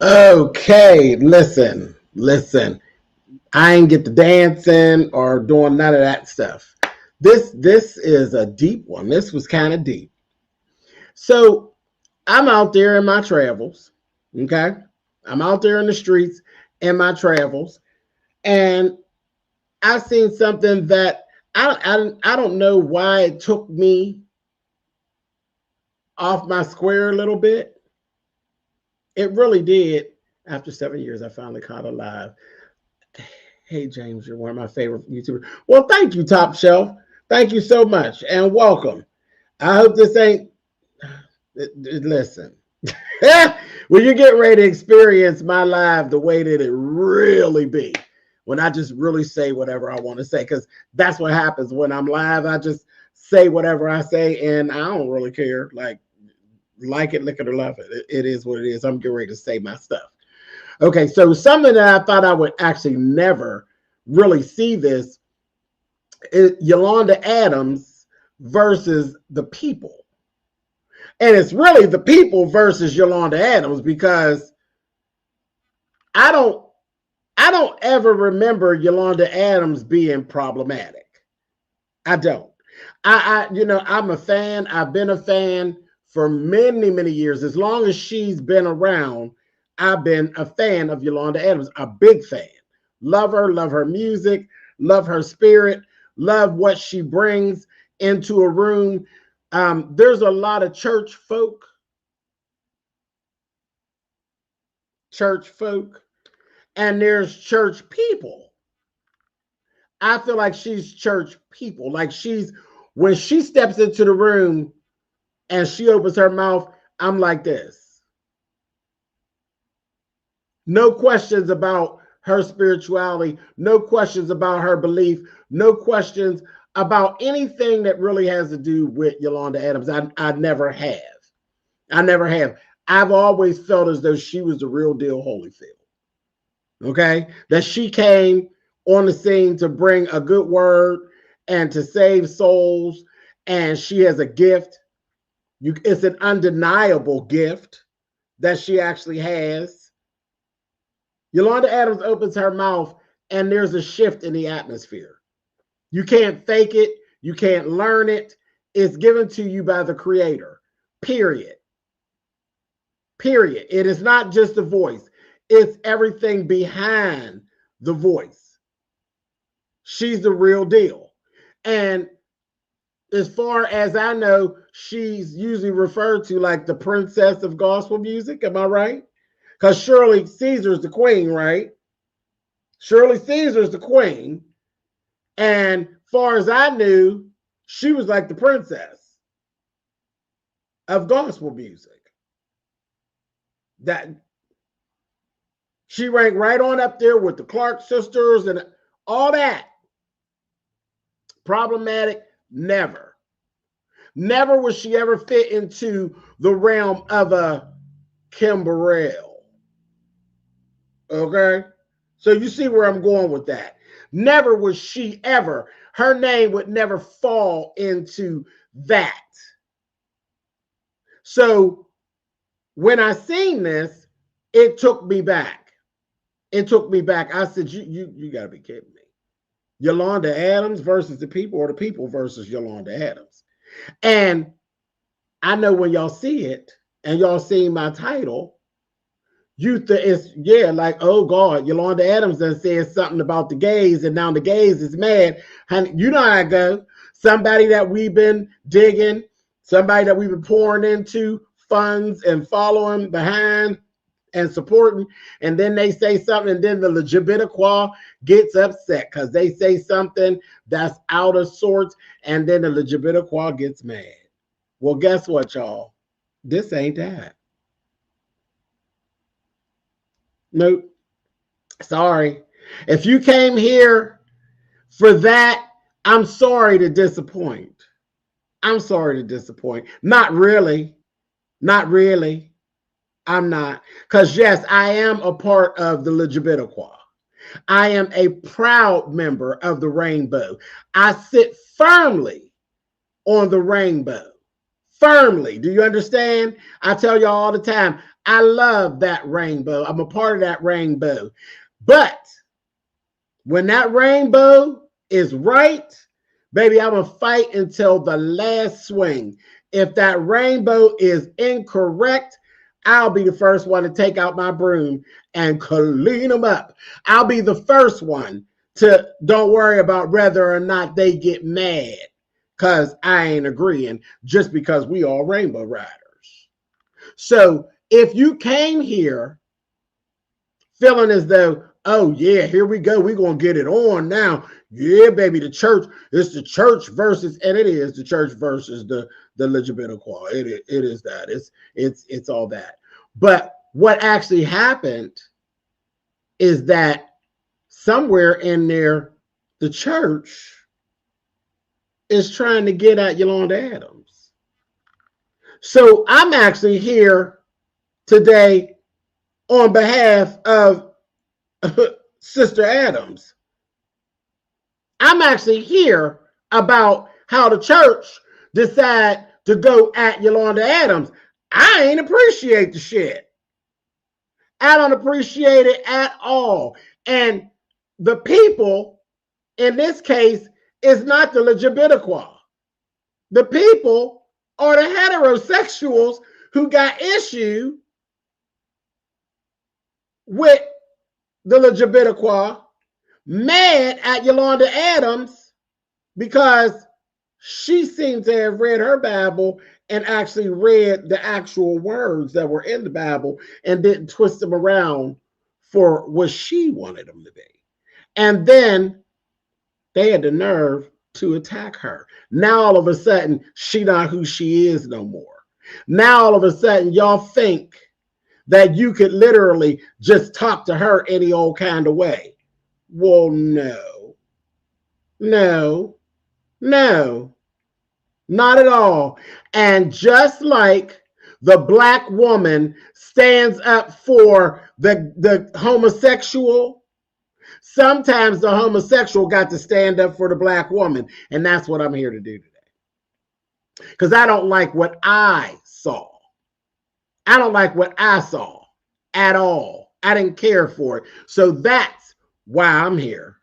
Okay, listen. I ain't get the dancing or doing none of that stuff. This is a deep one. This was kind of deep. So I'm out there in my travels. Okay, I'm out there in the streets in my travels, and I seen something that I don't know why it took me off my square a little bit. It really did. After 7 years, I finally caught a live. Hey, James, you're one of my favorite YouTubers. Well, thank you, Top Shelf. Thank you so much, and welcome. I hope this ain't. Listen, when you get ready to experience my live the way that it really be, when I just really say whatever I want to say, because that's what happens when I'm live. I just say whatever I say, and I don't really care. Like it, lick it, or love it. It is what it is. I'm getting ready to say my stuff. Okay, so something that I thought I would actually never really see this is Yolanda Adams versus the people. And it's really the people versus Yolanda Adams, because I don't ever remember Yolanda Adams being problematic. I don't. I'm a fan. I've been a fan for many, many years. As long as she's been around, I've been a fan of Yolanda Adams, a big fan. Love her music, love her spirit, love what she brings into a room. There's a lot of church folk, and there's church people. I feel like she's church people. Like when she steps into the room and she opens her mouth, I'm like this. No questions about her spirituality, no questions about her belief, no questions about anything that really has to do with Yolanda Adams. I never have. I've always felt as though she was the real deal Holyfield. Okay? That she came on the scene to bring a good word and to save souls, and she has a gift. It's an undeniable gift that she actually has. Yolanda Adams opens her mouth and there's a shift in the atmosphere. You can't fake it. You can't learn it. It's given to you by the creator, period. Period. It is not just the voice. It's everything behind the voice. She's the real deal. And as far as I know, she's usually referred to like the princess of gospel music. Am I right? Because Shirley Caesar's the queen, right? Shirley Caesar's the queen. And far as I knew, she was like the princess of gospel music. That she ranked right on up there with the Clark sisters and all that. Problematic? Never. Never would she ever fit into the realm of a Kim Burrell. Okay, so you see where I'm going with that. Never was she ever, her name would never fall into that. So when I seen this, it took me back. I said, you got to be kidding me. Yolanda Adams versus the people, or the people versus Yolanda Adams. And I know when y'all see it and y'all see my title, it's like, oh God, Yolanda Adams done said something about the gays, and now the gays is mad. Honey, you know how I go. Somebody that we've been digging, somebody that we've been pouring into funds and following behind and supporting, and then they say something, and then the Lgbt gets upset because they say something that's out of sorts, and then the Lgbt gets mad. Well, guess what, y'all? This ain't that. Nope. Sorry. If you came here for that, I'm sorry to disappoint. I'm sorry to disappoint. Not really. Not really. I'm not. Because, yes, I am a part of the Lgbt. I am a proud member of the rainbow. I sit firmly on the rainbow. Firmly. Do you understand? I tell y'all all the time, I love that rainbow. I'm a part of that rainbow. But when that rainbow is right, baby, I'm going to fight until the last swing. If that rainbow is incorrect, I'll be the first one to take out my broom and clean them up. I'll be the first one to don't worry about whether or not they get mad because I ain't agreeing just because we all rainbow riders. So if you came here feeling as though, oh yeah, here we go, we're going to get it on now. Yeah, baby, the church, it's the church versus, and it is the church versus the Lgbt. It is that. It's all that. But what actually happened is that somewhere in there, the church is trying to get at Yolanda Adams. So I'm actually here today on behalf of Sister Adams. I'm actually here about how the church decide to go at Yolanda Adams. I ain't appreciate the shit. I don't appreciate it at all. And the people in this case is not the Lgbt. The people are the heterosexuals who got issue with the Lgbt, mad at Yolanda Adams because she seemed to have read her Bible and actually read the actual words that were in the Bible and didn't twist them around for what she wanted them to be. And then they had the nerve to attack her. Now all of a sudden, she not who she is no more. Now all of a sudden, y'all think that you could literally just talk to her any old kind of way. Well, no, not at all. And just like the black woman stands up for the homosexual, sometimes the homosexual got to stand up for the black woman. And that's what I'm here to do today. Because I don't like what I saw. I don't like what I saw at all. I didn't care for it. So that's why I'm here.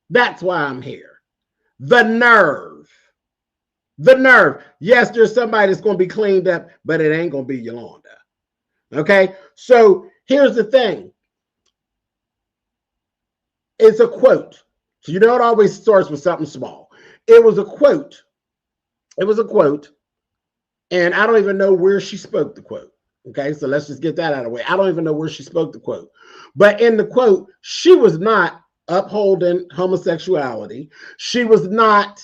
That's why I'm here. The nerve. The nerve. Yes, there's somebody that's going to be cleaned up, but it ain't going to be Yolanda. Okay? So here's the thing. It's a quote. So you know it always starts with something small. It was a quote. It was a quote. And I don't even know where she spoke the quote. Okay, so let's just get that out of the way. I don't even know where she spoke the quote. But in the quote, she was not upholding homosexuality. She was not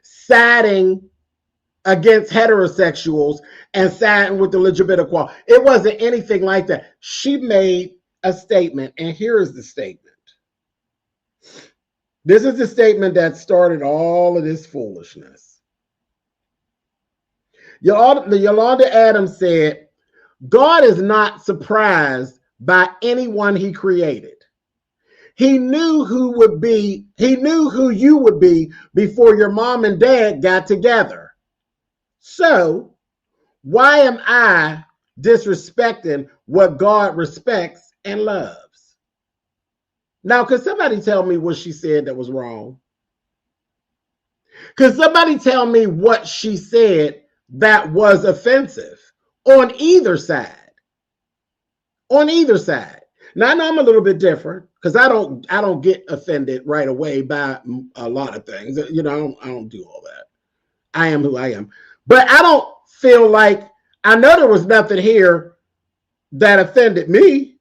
siding against heterosexuals and siding with the Lgbt. It wasn't anything like that. She made a statement, and here is the statement. This is the statement that started all of this foolishness. Yolanda Adams said, God is not surprised by anyone he created. He knew who you would be before your mom and dad got together. So why am I disrespecting what God respects and loves? Now, could somebody tell me what she said that was wrong? Could somebody tell me what she said that was offensive? On either side. On either side. Now I know I'm a little bit different because I don't get offended right away by a lot of things. You know, I don't do all that. I am who I am. But I don't feel like, I know there was nothing here that offended me.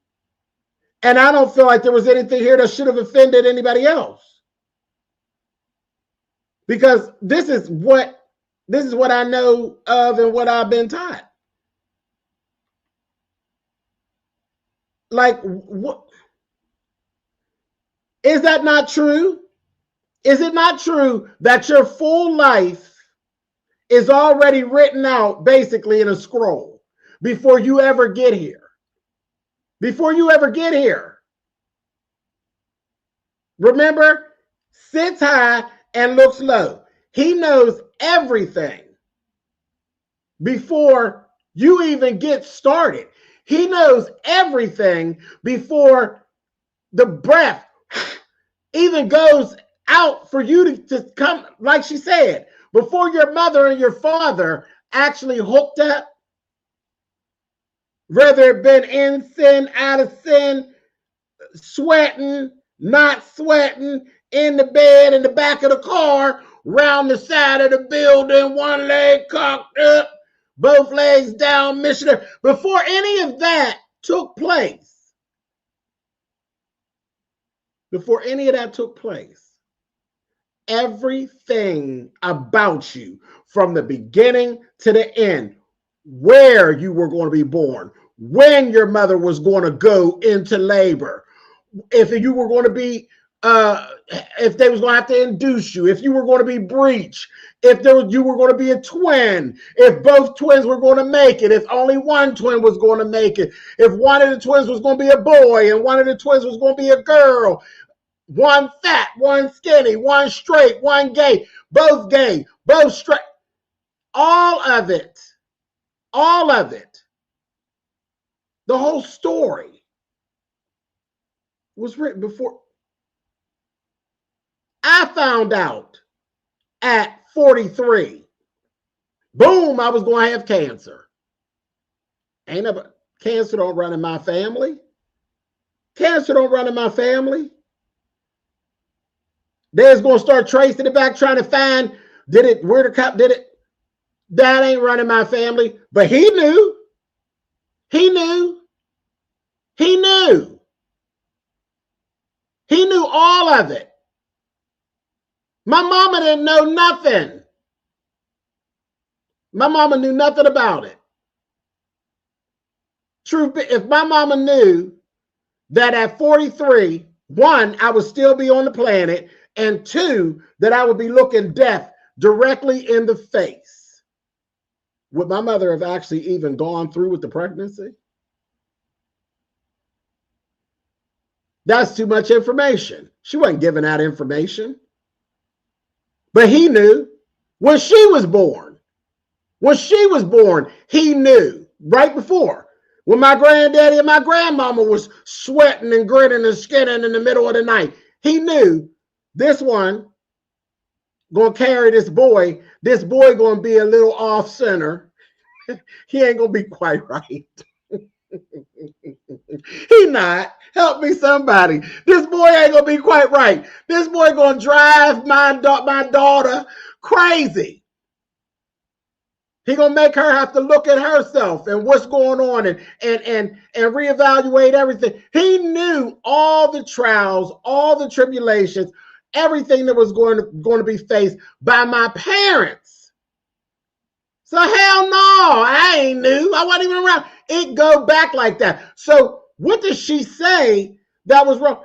And I don't feel like there was anything here that should have offended anybody else. Because this is what I know of and what I've been taught. Like, what? Is that not true? Is it not true that your full life is already written out basically in a scroll before you ever get here? Before you ever get here. Remember, sits high and looks low. He knows everything before you even get started. He knows everything before the breath even goes out for you to come, like she said, before your mother and your father actually hooked up, whether it been in sin, out of sin, sweating, not sweating, in the bed, in the back of the car, round the side of the building, one leg cocked up, both legs down, missionary. Before any of that took place, everything about you from the beginning to the end, where you were going to be born, when your mother was going to go into labor, if you were going to be, if they was going to have to induce you, if you were going to be breech, if you were going to be a twin, if both twins were going to make it, if only one twin was going to make it, if one of the twins was going to be a boy and one of the twins was going to be a girl, one fat, one skinny, one straight, one gay, both straight, all of it, the whole story was written before. I found out at 43, boom, I was going to have cancer. Cancer don't run in my family. Cancer don't run in my family. They's going to start tracing it back, trying to find, where the cop did it. That ain't running my family. But he knew. He knew all of it. My mama didn't know nothing. My mama knew nothing about it. Truth, if my mama knew that at 43, one, I would still be on the planet, and two, that I would be looking death directly in the face, would my mother have actually even gone through with the pregnancy? That's too much information. She wasn't giving out information. But he knew when she was born. When she was born, he knew right before. When my granddaddy and my grandmama was sweating and gritting and skinning in the middle of the night, he knew this one gonna carry this boy gonna be a little off center. He ain't gonna be quite right. He not. Help me somebody. This boy ain't gonna be quite right. This boy gonna drive my daughter crazy. He gonna make her have to look at herself and what's going on and reevaluate everything. He knew all the trials, all the tribulations, everything that was going to be faced by my parents. So hell no, I ain't knew. I wasn't even around. It go back like that. So what does she say that was wrong?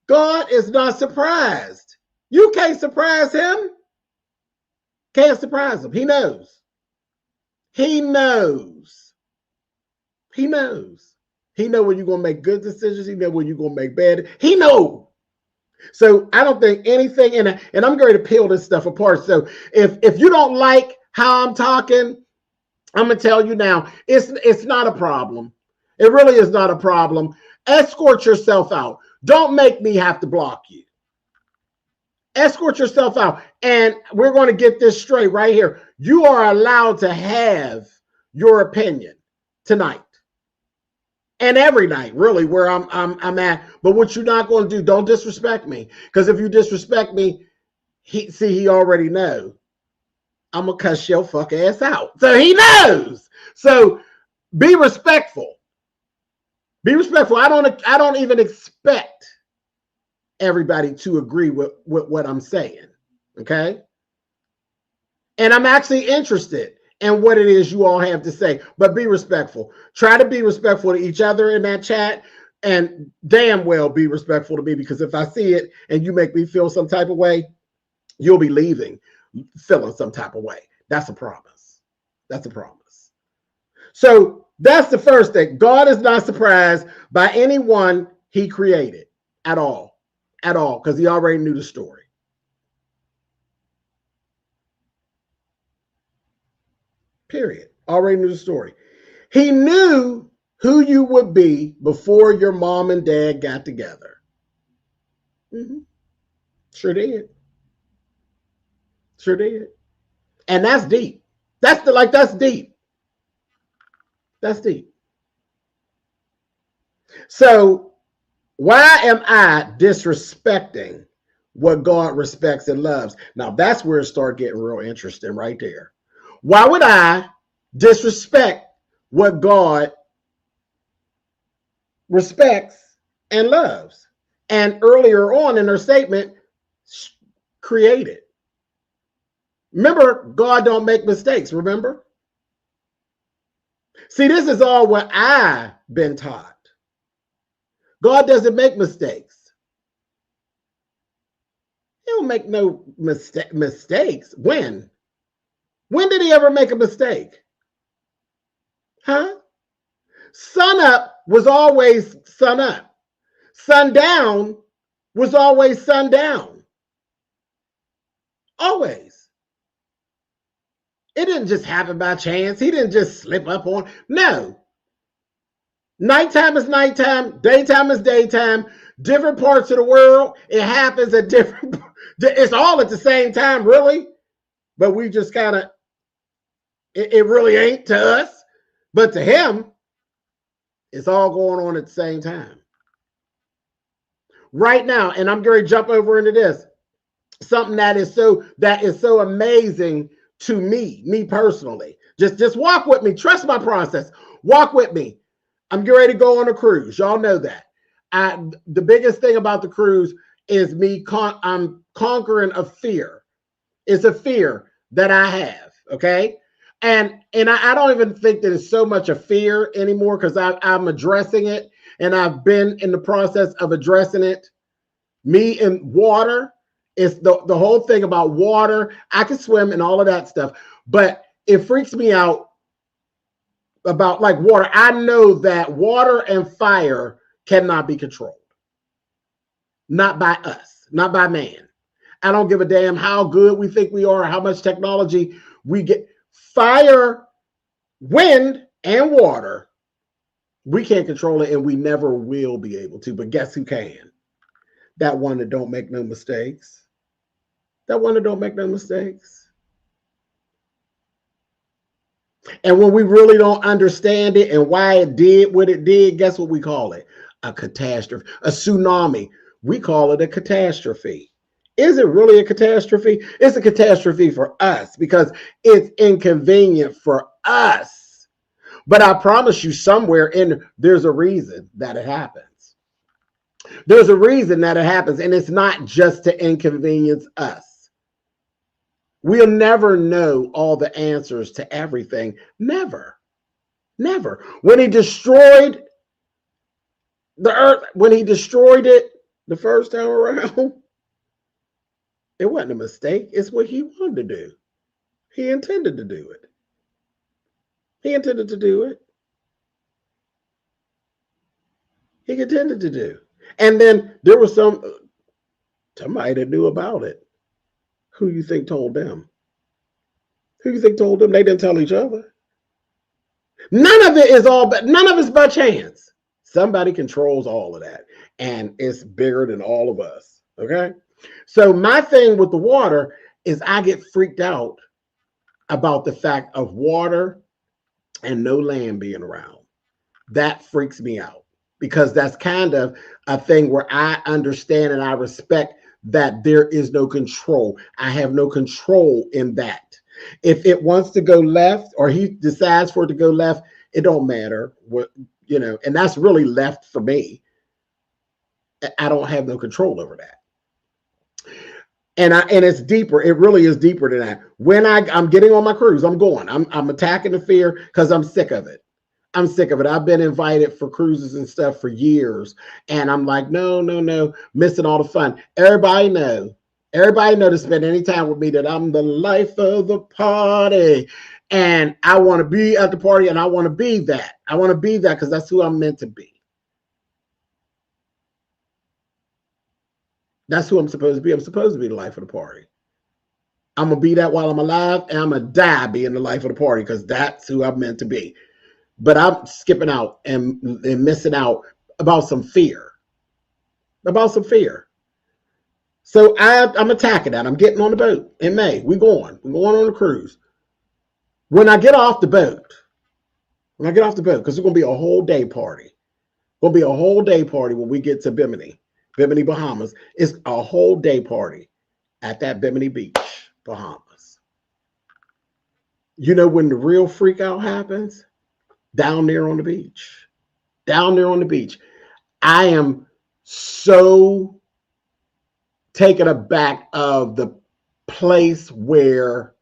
God is not surprised. You can't surprise him. Can't surprise him. He knows. He knows. He knows. He knows when you're going to make good decisions. He knows when you're going to make bad. He knows. So I don't think anything, and I'm going to peel this stuff apart. So if you don't like how I'm talking, I'm going to tell you now, it's not a problem. It really is not a problem. Escort yourself out. Don't make me have to block you. Escort yourself out. And we're going to get this straight right here. You are allowed to have your opinion tonight. And every night, really, where I'm at. But what you're not going to do, don't disrespect me. Because if you disrespect me, he already knows. I'm gonna cuss your fuck ass out. So he knows. So be respectful. Be respectful. I don't even expect everybody to agree with what I'm saying. Okay. And I'm actually interested in what it is you all have to say, but be respectful. Try to be respectful to each other in that chat, and damn well be respectful to me, because if I see it and you make me feel some type of way, you'll be leaving feeling some type of way. That's a promise. That's a promise. So that's the first thing. God is not surprised by anyone he created at all, because he already knew the story. Period. Already knew the story. He knew who you would be before your mom and dad got together. Mm-hmm. Sure did. Sure did. And that's deep. That's deep. That's deep. So why am I disrespecting what God respects and loves? Now that's where it starts getting real interesting right there. Why would I disrespect what God respects and loves? And earlier on in her statement, created. Remember, God don't make mistakes, remember? See, this is all what I've been taught. God doesn't make mistakes. He don't make no mistakes. When? When did he ever make a mistake? Huh? Sun up was always sun up. Sundown was always sundown. Always. It didn't just happen by chance. He didn't just slip up on. No. Nighttime is nighttime. Daytime is daytime. Different parts of the world, it happens at different. It's all at the same time, really. But we just kind of. It really ain't to us, but to him, it's all going on at the same time. Right now, and I'm going to jump over into this. Something that is so amazing to me personally. Just walk with me. Trust my process. Walk with me. I'm getting ready to go on a cruise. Y'all know that. The biggest thing about the cruise is I'm conquering a fear. It's a fear that I have. Okay. And I don't even think that it's so much a fear anymore, because I'm addressing it, and I've been in the process of addressing it. Me and water is the whole thing about water. I can swim and all of that stuff, but it freaks me out about like water. I know that water and fire cannot be controlled. Not by us, not by man. I don't give a damn how good we think we are, how much technology we get. Fire, wind, and water, we can't control it, and we never will be able to. But guess who can? That one that don't make no mistakes. That one that don't make no mistakes. And when we really don't understand it and why it did what it did, guess what we call it? A catastrophe, a tsunami. We call it a catastrophe. Is it really a catastrophe? It's a catastrophe for us because it's inconvenient for us. But I promise you, somewhere in there's a reason that it happens. There's a reason that it happens, and it's not just to inconvenience us. We'll never know all the answers to everything. Never. Never. When he destroyed the earth, when he destroyed it the first time around, it wasn't a mistake. It's what he wanted to do. He intended to do it. He intended to do it. He intended to do. And then there was somebody that knew about it. Who you think told them? Who you think told them? They didn't tell each other. None of it's by chance. Somebody controls all of that. And it's bigger than all of us. Okay? So my thing with the water is I get freaked out about the fact of water and no land being around. That freaks me out, because that's kind of a thing where I understand and I respect that there is no control. I have no control in that. If it wants to go left or he decides for it to go left, it don't matter what, and that's really left for me. I don't have no control over that. And it's deeper. It really is deeper than that. When I'm getting on my cruise, I'm going. I'm attacking the fear because I'm sick of it. I'm sick of it. I've been invited for cruises and stuff for years, and I'm like, no, missing all the fun. Everybody know to spend any time with me that I'm the life of the party, and I want to be at the party, and I want to be that. I want to be that because that's who I'm meant to be. That's who I'm supposed to be. I'm supposed to be the life of the party. I'm going to be that while I'm alive, and I'm going to die being the life of the party because that's who I'm meant to be. But I'm skipping out and missing out about some fear. So I'm attacking that. I'm getting on the boat in May. We're going on a cruise. When I get off the boat, because it's going to be a whole day party. Going to be a whole day party when we get to Bimini, Bahamas. It's a whole day party at that Bimini Beach, Bahamas. You know when the real freak out happens? Down there on the beach. I am so taken aback of the place where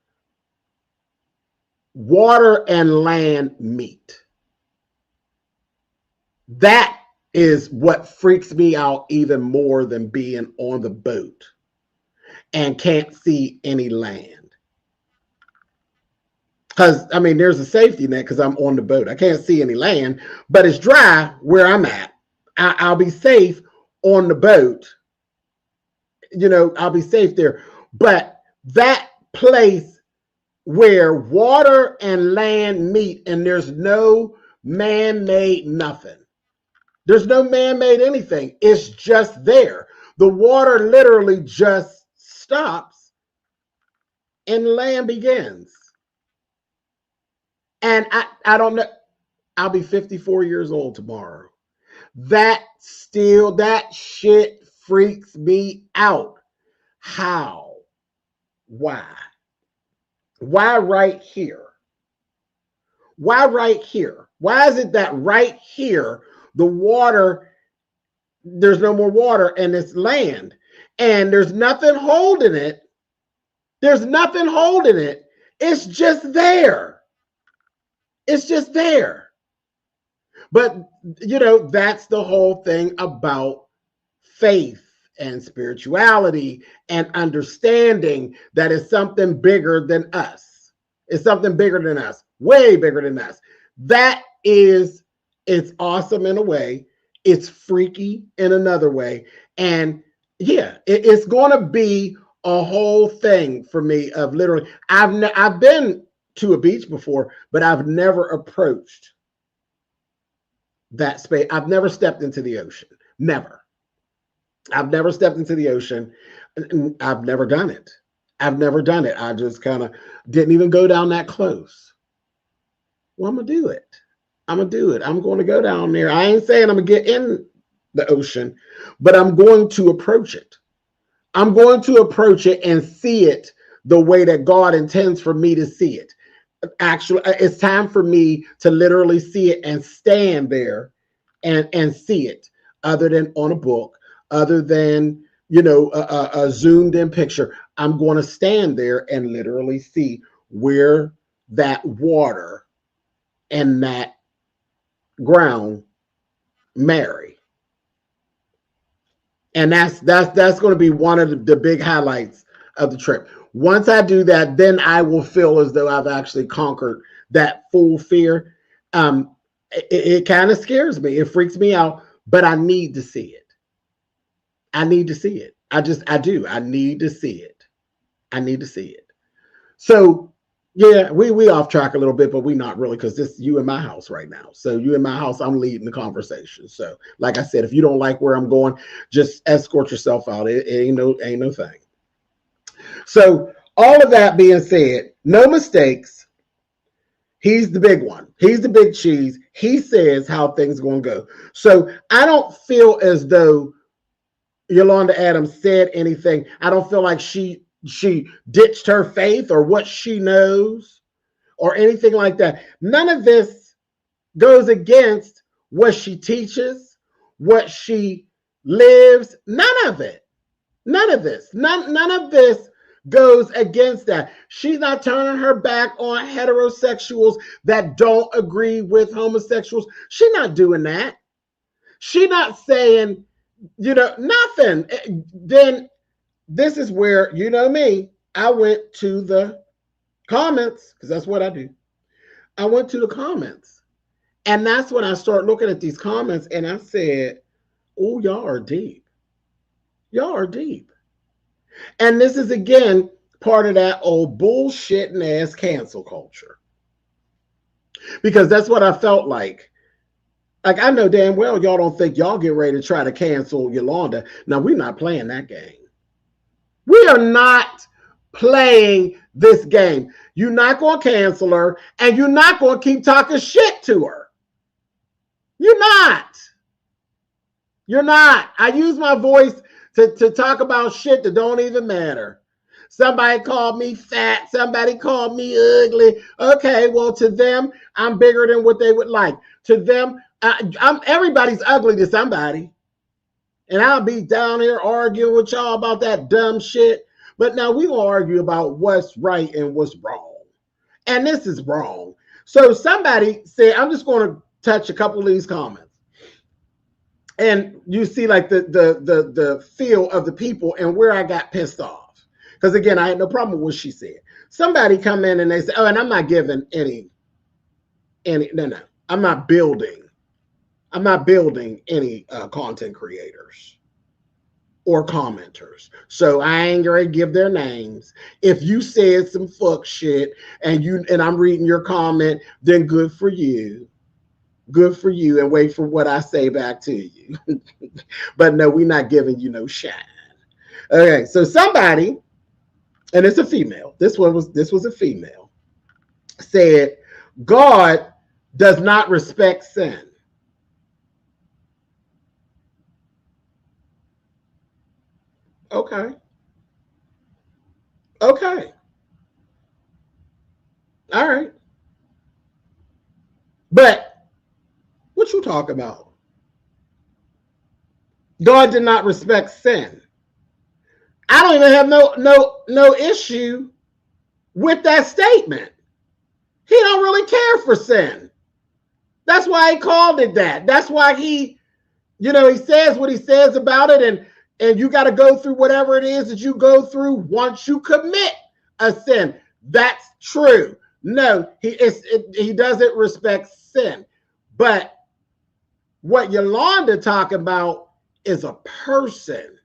water and land meet. That is what freaks me out even more than being on the boat and can't see any land. Because, there's a safety net because I'm on the boat. I can't see any land, but it's dry where I'm at. I'll be safe on the boat. I'll be safe there. But that place where water and land meet and there's no man-made nothing. There's no man-made anything. It's just there. The water literally just stops and land begins. And I don't know. I'll be 54 years old tomorrow. That shit freaks me out. How? Why? Why right here? Why right here? Why is it that right here, the water, there's no more water and it's land and there's nothing holding it. It's just there. But, that's the whole thing about faith and spirituality and understanding that it's something bigger than us. It's something bigger than us, way bigger than us. It's awesome in a way. It's freaky in another way. And yeah, it's going to be a whole thing for me of literally, I've been to a beach before, but I've never approached that space. I've never stepped into the ocean. Never. I've never stepped into the ocean. I've never done it. I just kind of didn't even go down that close. Well, I'm going to do it. I'm going to go down there. I ain't saying I'm going to get in the ocean, but I'm going to approach it. I'm going to approach it and see it the way that God intends for me to see it. Actually, it's time for me to literally see it and stand there and see it, other than on a book, other than, a zoomed in picture. I'm going to stand there and literally see where that water and that ground marry. And that's going to be one of the big highlights of the trip. Once I do that, then I will feel as though I've actually conquered that full fear. It kind of scares me. It freaks me out, but I need to see it. I do. I need to see it. So yeah, we off track a little bit, but we not really, because this you in my house right now. So you in my house, I'm leading the conversation. So like I said, if you don't like where I'm going, just escort yourself out. It ain't no thing. So all of that being said, no mistakes. He's the big one. He's the big cheese. He says how things are going to go. So I don't feel as though Yolanda Adams said anything. I don't feel like she she ditched her faith or what she knows or anything like that. None of this goes against what she teaches, what she lives. None of it. None of this. None of this goes against that. She's not turning her back on heterosexuals that don't agree with homosexuals. She's not doing that. She's not saying, nothing. Then this is where, me, I went to the comments, because that's what I do. I went to the comments. And that's when I started looking at these comments and I said, oh, y'all are deep. Y'all are deep. And this is, again, part of that old bullshitting ass cancel culture. Because that's what I felt like. Like, I know damn well y'all don't think y'all get ready to try to cancel Yolanda. Now, we're not playing that game. We are not playing this game. You're not going to cancel her, and you're not going to keep talking shit to her. You're not. You're not. I use my voice to talk about shit that don't even matter. Somebody called me fat. Somebody called me ugly. Okay, well, to them, I'm bigger than what they would like. To them, everybody's ugly to somebody. And I'll be down here arguing with y'all about that dumb shit. But now we're going to argue about what's right and what's wrong. And this is wrong. So somebody said, I'm just going to touch a couple of these comments. And you see like the feel of the people and where I got pissed off. Because again, I had no problem with what she said. Somebody come in and they say, oh, and I'm not giving any, no, I'm not building any content creators or commenters. So I ain't gonna give their names. If you said some fuck shit and I'm reading your comment, then good for you. Good for you, and wait for what I say back to you. But no, we're not giving you no shine. Okay, so somebody, and it's a female. This was a female, said God does not respect sin. Okay. Okay. All right. But what you talking about? God did not respect sin. I don't even have no issue with that statement. He don't really care for sin. That's why he called it that. That's why he says what he says about it, and you got to go through whatever it is that you go through once you commit a sin. That's true. No, he doesn't respect sin. But what Yolanda talking about is a person,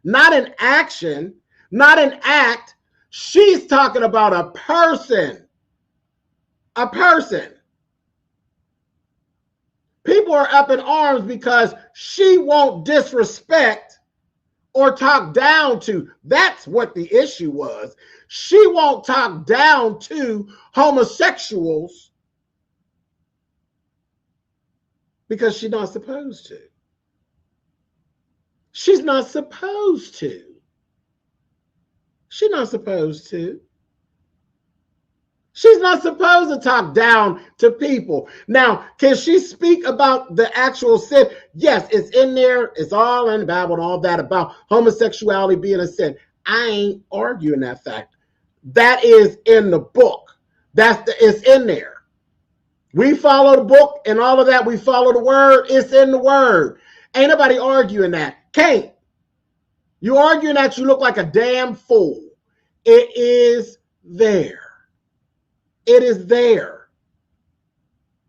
not an action, not an act. She's talking about a person. A person. People are up in arms because she won't disrespect or talk down to. That's what the issue was. She won't talk down to homosexuals because she's not supposed to. She's not supposed to. She's not supposed to. She's not supposed to talk down to people. Now, can she speak about the actual sin? Yes, it's in there. It's all in the Bible and all that about homosexuality being a sin. I ain't arguing that fact. That is in the book. It's in there. We follow the book and all of that. We follow the word. It's in the word. Ain't nobody arguing that. Can't. You arguing that, you look like a damn fool. It is there. It is there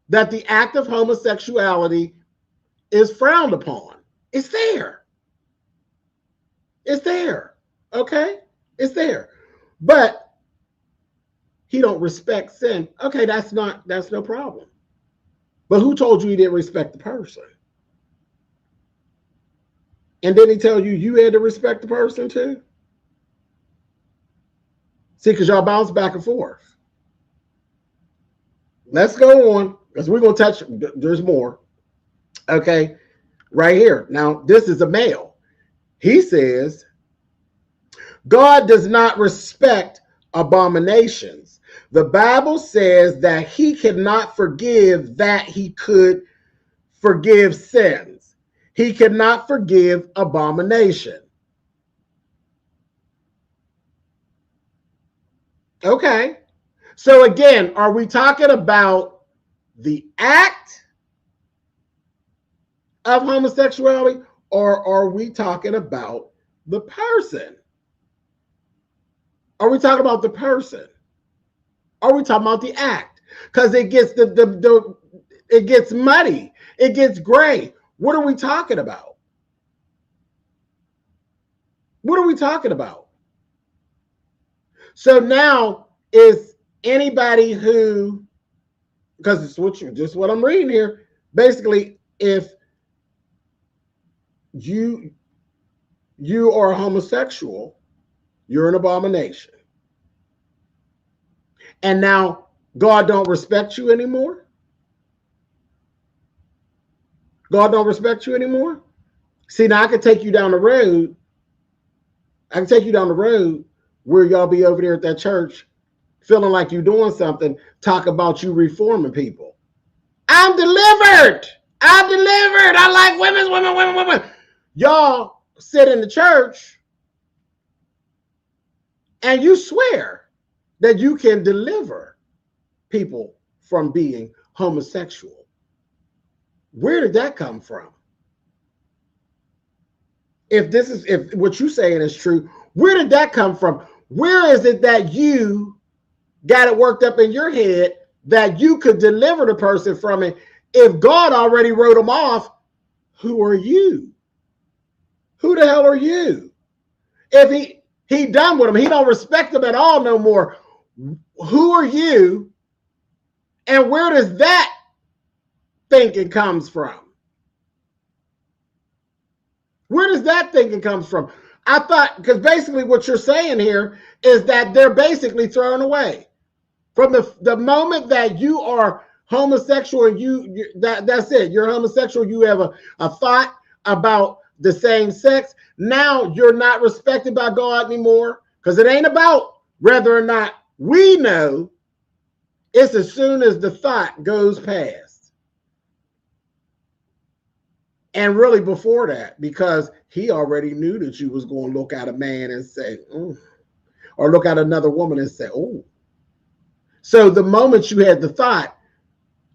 that the act of homosexuality is frowned upon. It's there. It's there. Okay? It's there. But he don't respect sin. Okay, that's no problem. But who told you he didn't respect the person? And then he tell you had to respect the person too? See, because y'all bounce back and forth. Let's go on, because we're going to touch, there's more. Okay, right here. Now, this is a male. He says, God does not respect abominations. The Bible says that he cannot forgive that he could forgive sins. He cannot forgive abomination. Okay. So again, are we talking about the act of homosexuality, or are we talking about the person? Are we talking about the person? Are we talking about the act? Because it gets it gets muddy. It gets gray. What are we talking about? What are we talking about? So now is anybody who, because it's just what I'm reading here. Basically, if you are homosexual, you're an abomination. And now God don't respect you anymore? God don't respect you anymore? See, now I can take you down the road. I can take you down the road where y'all be over there at that church feeling like you're doing something, talk about you reforming people. I'm delivered. I'm delivered. I like women. Y'all sit in the church and you swear that you can deliver people from being homosexual. Where did that come from? If what you're saying is true, where did that come from? Where is it that you got it worked up in your head that you could deliver the person from it? If God already wrote them off, who are you? Who the hell are you? If he done with them, he don't respect them at all no more. Who are you? And where does that thinking comes from? Where does that thinking comes from? I thought, because basically what you're saying here is that they're basically thrown away. From the moment that you are homosexual and that's it, you're homosexual, you have a thought about the same sex, now you're not respected by God anymore, because it ain't about whether or not we know. It's as soon as the thought goes past. And really before that, because he already knew that you was going to look at a man and say, or look at another woman and say, oh. So the moment you had the thought,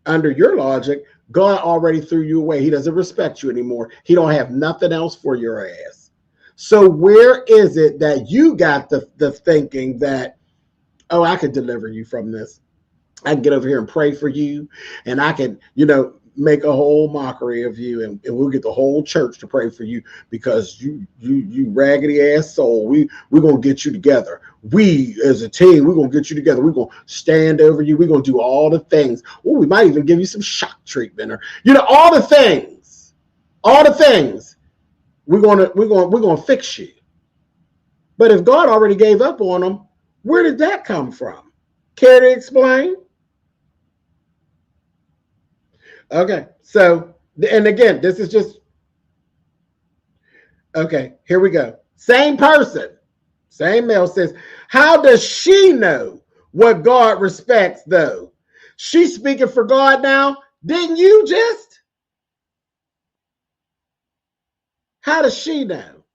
under your logic, God already threw you away. He doesn't respect you anymore. He don't have nothing else for your ass. So where is it that you got the thinking that, oh, I could deliver you from this. I can get over here and pray for you, and I can, make a whole mockery of you, and we'll get the whole church to pray for you because you raggedy ass soul. We're gonna get you together. We as a team, we're gonna get you together. We're gonna stand over you. We're gonna do all the things. Oh, we might even give you some shock treatment, or all the things. All the things. We're gonna fix you. But if God already gave up on them, where did that come from? Care to explain? Okay, so, and again, this is just, okay, here we go. Same person, same male says, how does she know what God respects though? She's speaking for God now. Didn't you just? How does she know?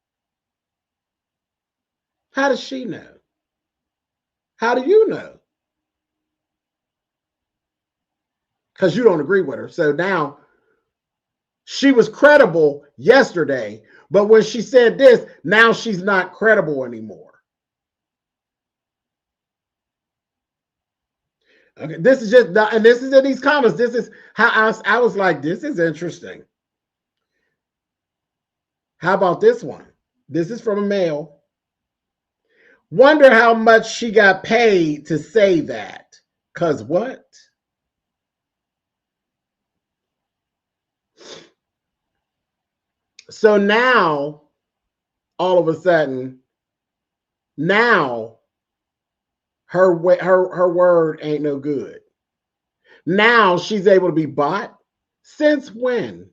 How does she know? How do you know? Because you don't agree with her. So now, she was credible yesterday, but when she said this, now she's not credible anymore. Okay, this is just, and this is in these comments. This is how I was like, this is interesting. How about this one? This is from a male. Wonder how much she got paid to say that. Because what? So now, all of a sudden, now her word ain't no good. Now she's able to be bought. Since when?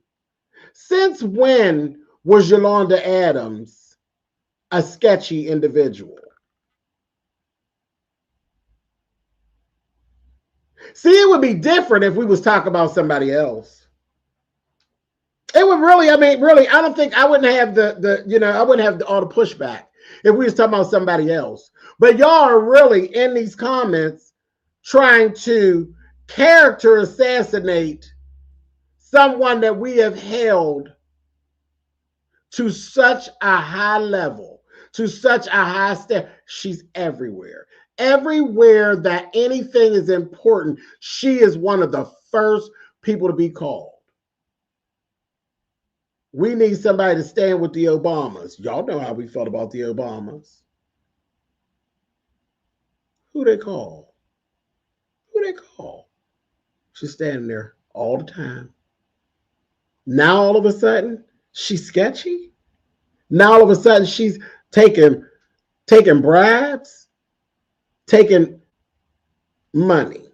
Since when was Yolanda Adams a sketchy individual. See, it would be different if we was talking about somebody else. It would really, I mean, really, I don't think I wouldn't have I wouldn't have all the pushback if we was talking about somebody else. But y'all are really in these comments trying to character assassinate someone that we have held to such a high level, to such a high step. She's everywhere. Everywhere that anything is important, she is one of the first people to be called. We need somebody to stand with the Obamas. Y'all know how we felt about the Obamas. Who they call? Who they call? She's standing there all the time. Now all of a sudden, she's sketchy. Now all of a sudden, she's taking bribes, taking money,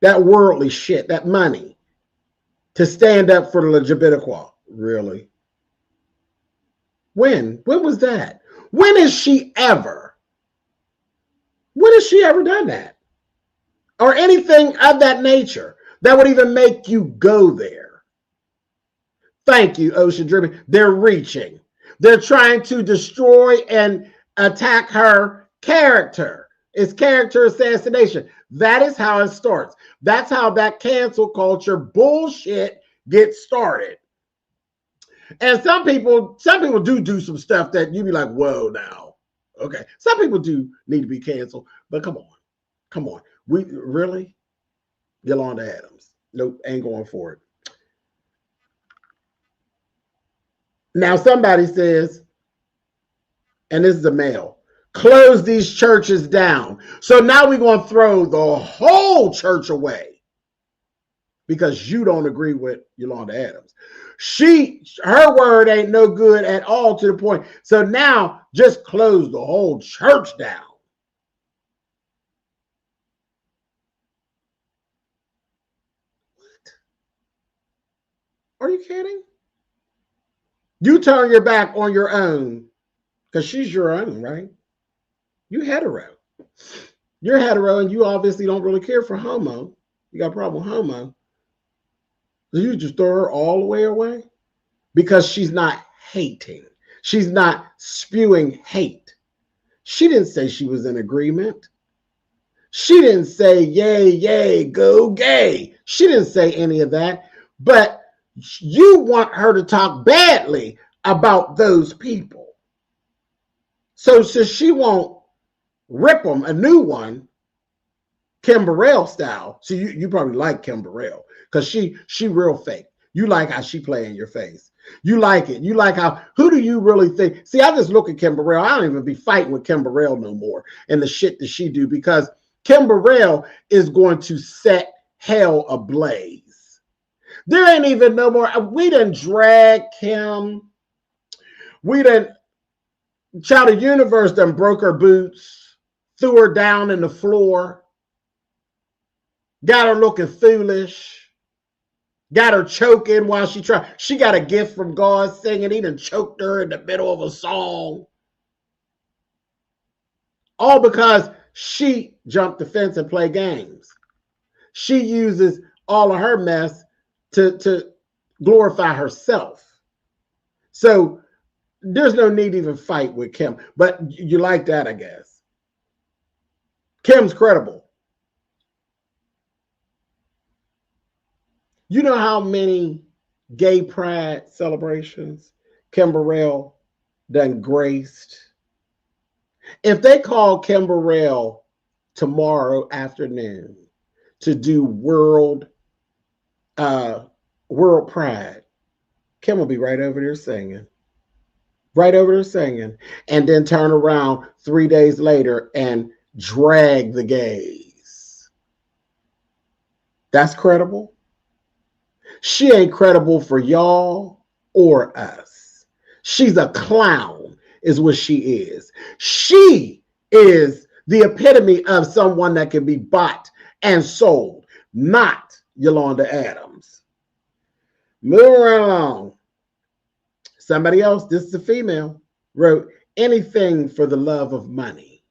that worldly shit, that money, to stand up for the LGBTQ. Really? When was that? When has she ever done that? Or anything of that nature that would even make you go there? Thank you, Ocean Driven. They're reaching. They're trying to destroy and attack her character. It's character assassination. That is how it starts. That's how that cancel culture bullshit gets started. And some people do some stuff that you be like, whoa, now. Okay. Some people do need to be canceled, but come on. We really? Yolanda Adams. Nope, ain't going for it. Now somebody says, and this is a male, close these churches down. So now we're going to throw the whole church away because you don't agree with Yolanda Adams. Her word ain't no good at all, to the point. So now just close the whole church down. What? Are you kidding? You turn your back on your own because she's your own, right? You hetero. You're hetero and you obviously don't really care for homo. You got a problem with homo. So you just throw her all the way away because she's not hating. She's not spewing hate. She didn't say she was in agreement. She didn't say, yay, yay, go gay. She didn't say any of that. But you want her to talk badly about those people. So she won't rip them a new one, Kim Burrell style. So you probably like Kim Burrell because she real fake. You like how she play in your face. You like it. You like how, who do you really think? See, I just look at Kim Burrell. I don't even be fighting with Kim Burrell no more and the shit that she do, because Kim Burrell is going to set hell ablaze. There ain't even no more. We done drag Kim. We done, Child of Universe done broke her boots, threw her down in the floor, got her looking foolish, got her choking while she tried. She got a gift from God singing. He done choked her in the middle of a song. All because she jumped the fence and played games. She uses all of her mess to glorify herself. So there's no need to even fight with Kim. But you like that, I guess. Kim's credible. You know how many gay pride celebrations Kim Burrell done graced? If they call Kim Burrell tomorrow afternoon to do World Pride, Kim will be right over there singing. Right over there singing. And then turn around 3 days later and drag the gays. That's credible? She ain't credible for y'all or us. She's a clown, is what she is. She is the epitome of someone that can be bought and sold, not Yolanda Adams. Moving right along. Somebody else, this is a female, wrote, anything for the love of money.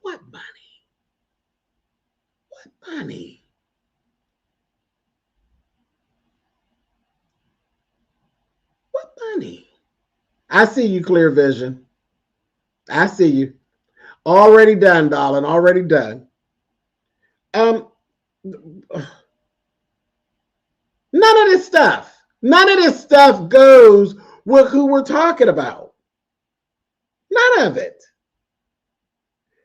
What money? What money? What money? I see you, Clear Vision. I see you. Already done, darling. Already done. Um, none of this stuff. None of this stuff goes with who we're talking about. None of it.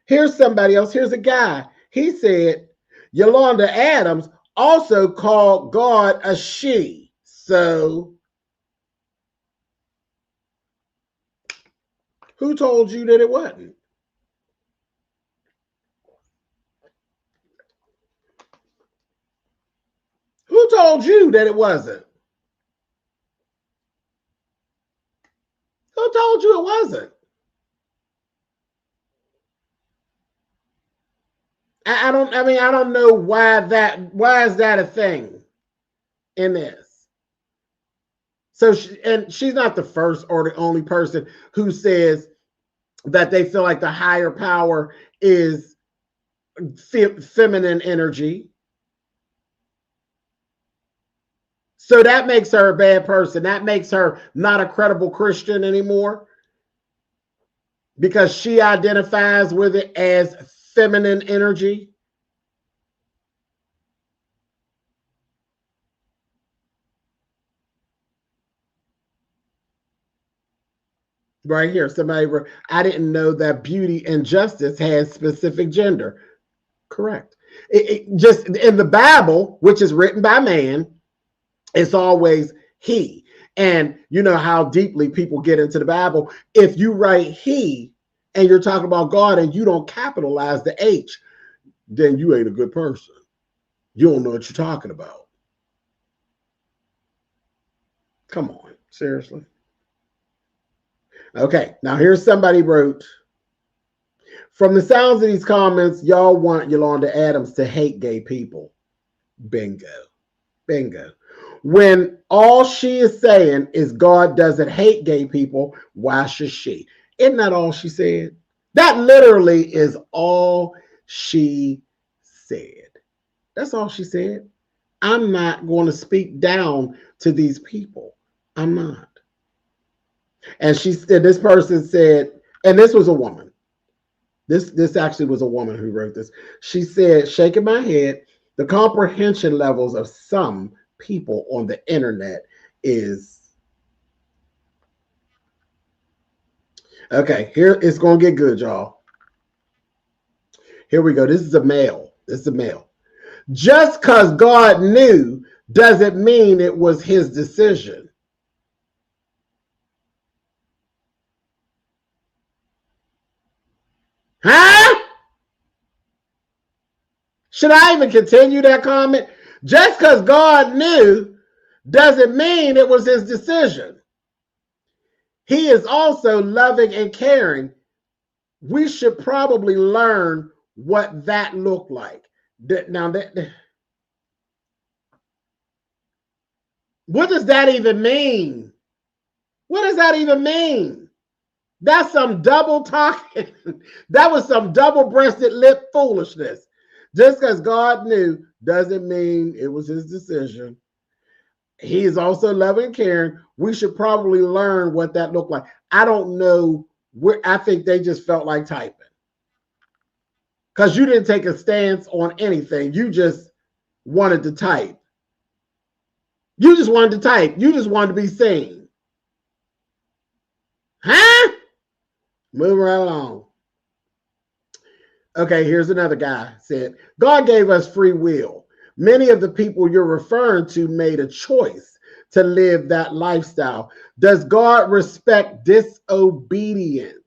Here's somebody else. Here's a guy. He said, Yolanda Adams also called God a she. So, who told you that it wasn't? Who told you that it wasn't? Who told you it wasn't? I don't know why is that a thing in this? So, she's not the first or the only person who says that they feel like the higher power is feminine energy. So that makes her a bad person. That makes her not a credible Christian anymore because she identifies with it as feminine energy. Right here, somebody wrote, I didn't know that beauty and justice has specific gender. Correct. It just in the Bible, which is written by man, it's always he. And you know how deeply people get into the Bible. If you write he and you're talking about God and you don't capitalize the H, then you ain't a good person. You don't know what you're talking about. Come on, seriously. Okay, now here's somebody wrote, from the sounds of these comments, y'all want Yolanda Adams to hate gay people. Bingo. Bingo. When all she is saying is God doesn't hate gay people, why should she? Isn't that all she said? That literally is all she said. That's all she said. I'm not going to speak down to these people. I'm not. And she said, this person said, and this was a woman. This actually was a woman who wrote this. She said, shaking my head, the comprehension levels of some people on the internet is okay. Here it's gonna get good, y'all. Here we go. This is a male. This is a male. Just because God knew doesn't mean it was his decision. Huh? Should I even continue that comment? Just because God knew doesn't mean it was his decision. He is also loving and caring. We should probably learn what that looked like. Now, what does that even mean? What does that even mean? That's some double talking. That was some double-breasted lip foolishness. Just because God knew doesn't mean it was his decision. He is also loving and caring. We should probably learn what that looked like. I don't know where. I think they just felt like typing. Because you didn't take a stance on anything. You just wanted to type. You just wanted to type. You just wanted to be seen. Huh? Move right along. Okay, here's another guy said, God gave us free will. Many of the people you're referring to made a choice to live that lifestyle. Does God respect disobedience?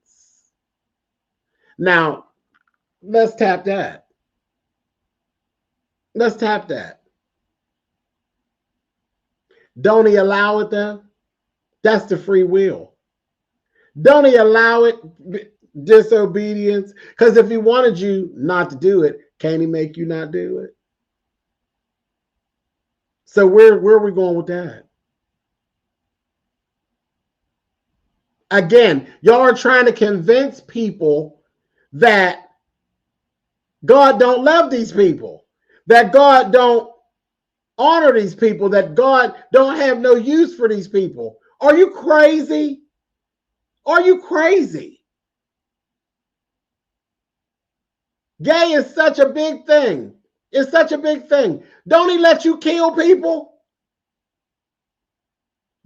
Now, let's tap that. Let's tap that. Don't he allow it though? That's the free will. Don't he allow it, disobedience? Because if he wanted you not to do it, can he make you not do it? So where are we going with that? Again, y'all are trying to convince people that God don't love these people, that God don't honor these people, that God don't have no use for these people. Are you crazy? Are you crazy? Gay is such a big thing. It's such a big thing. Don't he let you kill people?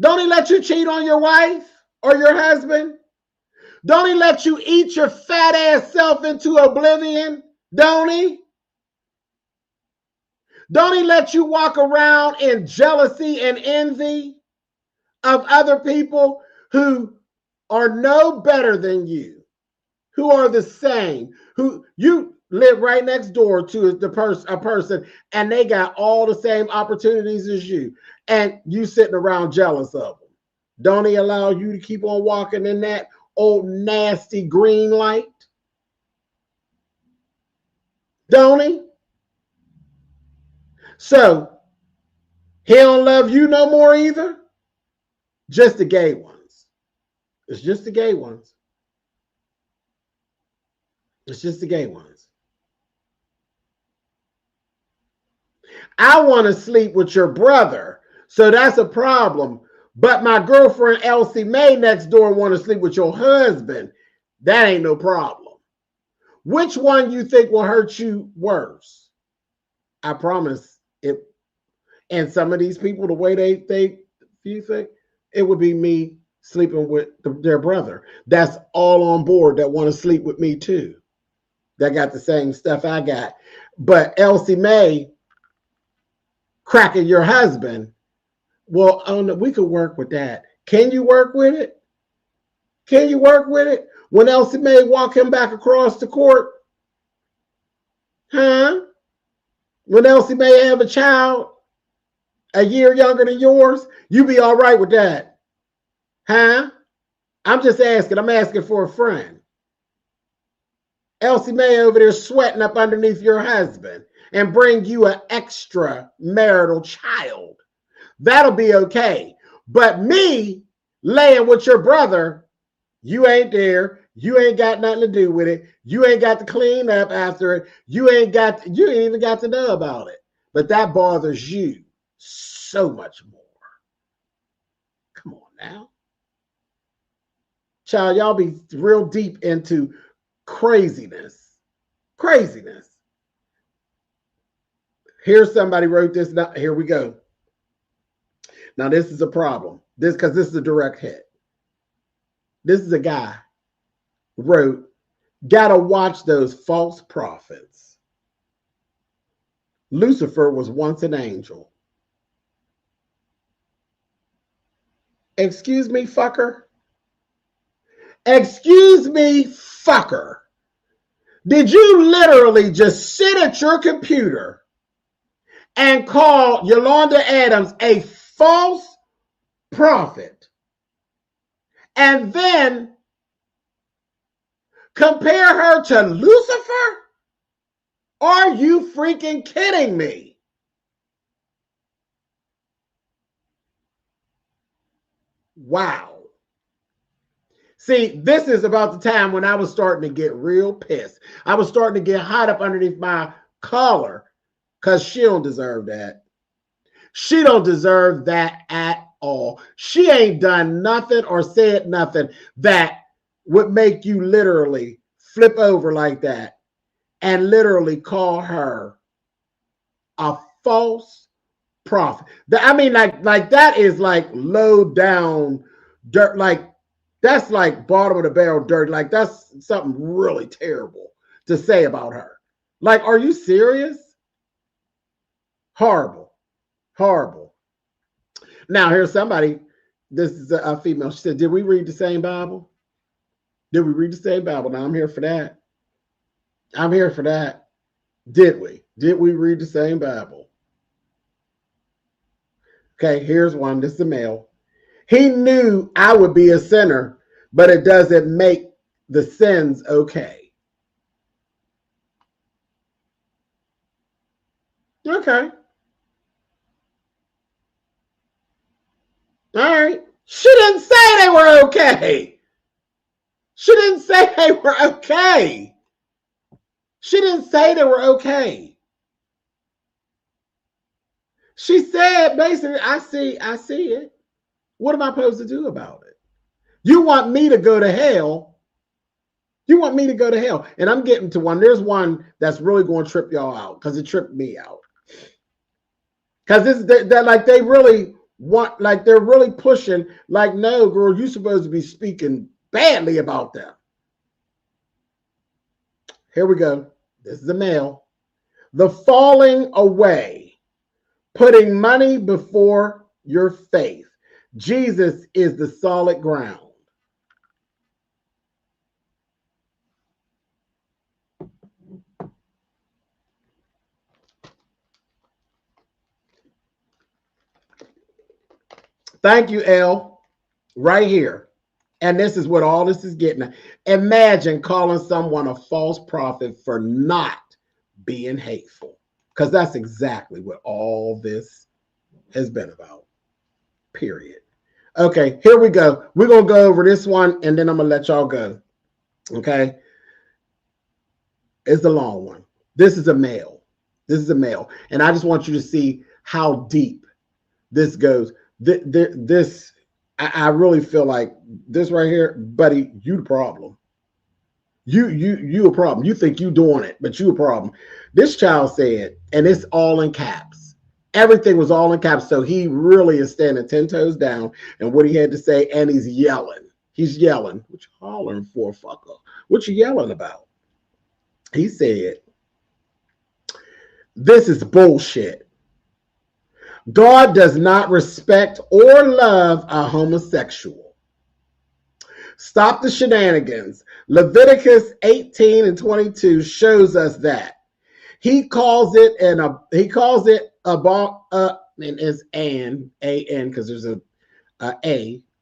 Don't he let you cheat on your wife or your husband? Don't he let you eat your fat ass self into oblivion? Don't he? Don't he let you walk around in jealousy and envy of other people who are no better than you, who are the same, who you live right next door to a person and they got all the same opportunities as you, and you sitting around jealous of them? Don't he allow you to keep on walking in that old nasty green light? Don't he? So he don't love you no more either? Just the gay ones. It's just the gay ones. It's just the gay ones. I want to sleep with your brother, so that's a problem. But my girlfriend Elsie Mae next door want to sleep with your husband. That ain't no problem. Which one you think will hurt you worse? I promise it. And some of these people, the way they think, you think it would be me sleeping with their brother. That's all on board that want to sleep with me too. That got the same stuff I got. But Elsie Mae cracking your husband, well, we could work with that. Can you work with it? Can you work with it? When Elsie Mae walk him back across the court? Huh? When Elsie Mae have a child a year younger than yours, you be all right with that? Huh? I'm just asking. I'm asking for a friend. Elsie Mae over there sweating up underneath your husband and bring you an extra marital child. That'll be okay. But me laying with your brother, you ain't there. You ain't got nothing to do with it. You ain't got to clean up after it. You ain't even got to know about it. But that bothers you so much more. Come on now. Child, y'all be real deep into craziness. Craziness. Here's somebody wrote this. Now, here we go. Now, this is a problem. Because this is a direct hit. This is a guy wrote, gotta watch those false prophets. Lucifer was once an angel. Excuse me, fucker? Excuse me, fucker. Did you literally just sit at your computer and call Yolanda Adams a false prophet and then compare her to Lucifer? Are you freaking kidding me? Wow. See, this is about the time when I was starting to get real pissed. I was starting to get hot up underneath my collar because she don't deserve that. She don't deserve that at all. She ain't done nothing or said nothing that would make you literally flip over like that and literally call her a false prophet. I mean, like that is like low down dirt. Like that's like bottom of the barrel dirt. Like that's something really terrible to say about her. Like, are you serious? Horrible. Horrible. Now, here's somebody. This is a female. She said, did we read the same Bible? Did we read the same Bible? Now, I'm here for that. I'm here for that. Did we? Did we read the same Bible? Okay, here's one. This is a male. He knew I would be a sinner, but it doesn't make the sins okay. Okay. All right. She didn't say they were okay. She didn't say they were okay. She didn't say they were okay. She said basically, I see it. What am I supposed to do about it? You want me to go to hell. You want me to go to hell. And I'm getting to one. There's one that's really going to trip y'all out because it tripped me out. Because they're like they really want, like they're really pushing, like, no, girl, you're supposed to be speaking badly about them. Here we go. This is a male. The falling away, putting money before your faith. Jesus is the solid ground. Thank you, L. Right here. And this is what all this is getting at. Imagine calling someone a false prophet for not being hateful. Because that's exactly what all this has been about. Period. Okay, here we go. We're going to go over this one, and then I'm going to let y'all go. Okay? It's the long one. This is a male. This is a male. And I just want you to see how deep this goes. This, I really feel like this right here, buddy, you the problem. You a problem. You think you doing it, but you a problem. This child said, and it's all in caps. Everything was all in caps. So he really is standing 10 toes down and what he had to say, and he's yelling. He's yelling. What you hollering for, fucker? What you yelling about? He said, this is bullshit. God does not respect or love a homosexual. Stop the shenanigans. Leviticus 18 and 22 shows us that. He calls it and it's an because there's a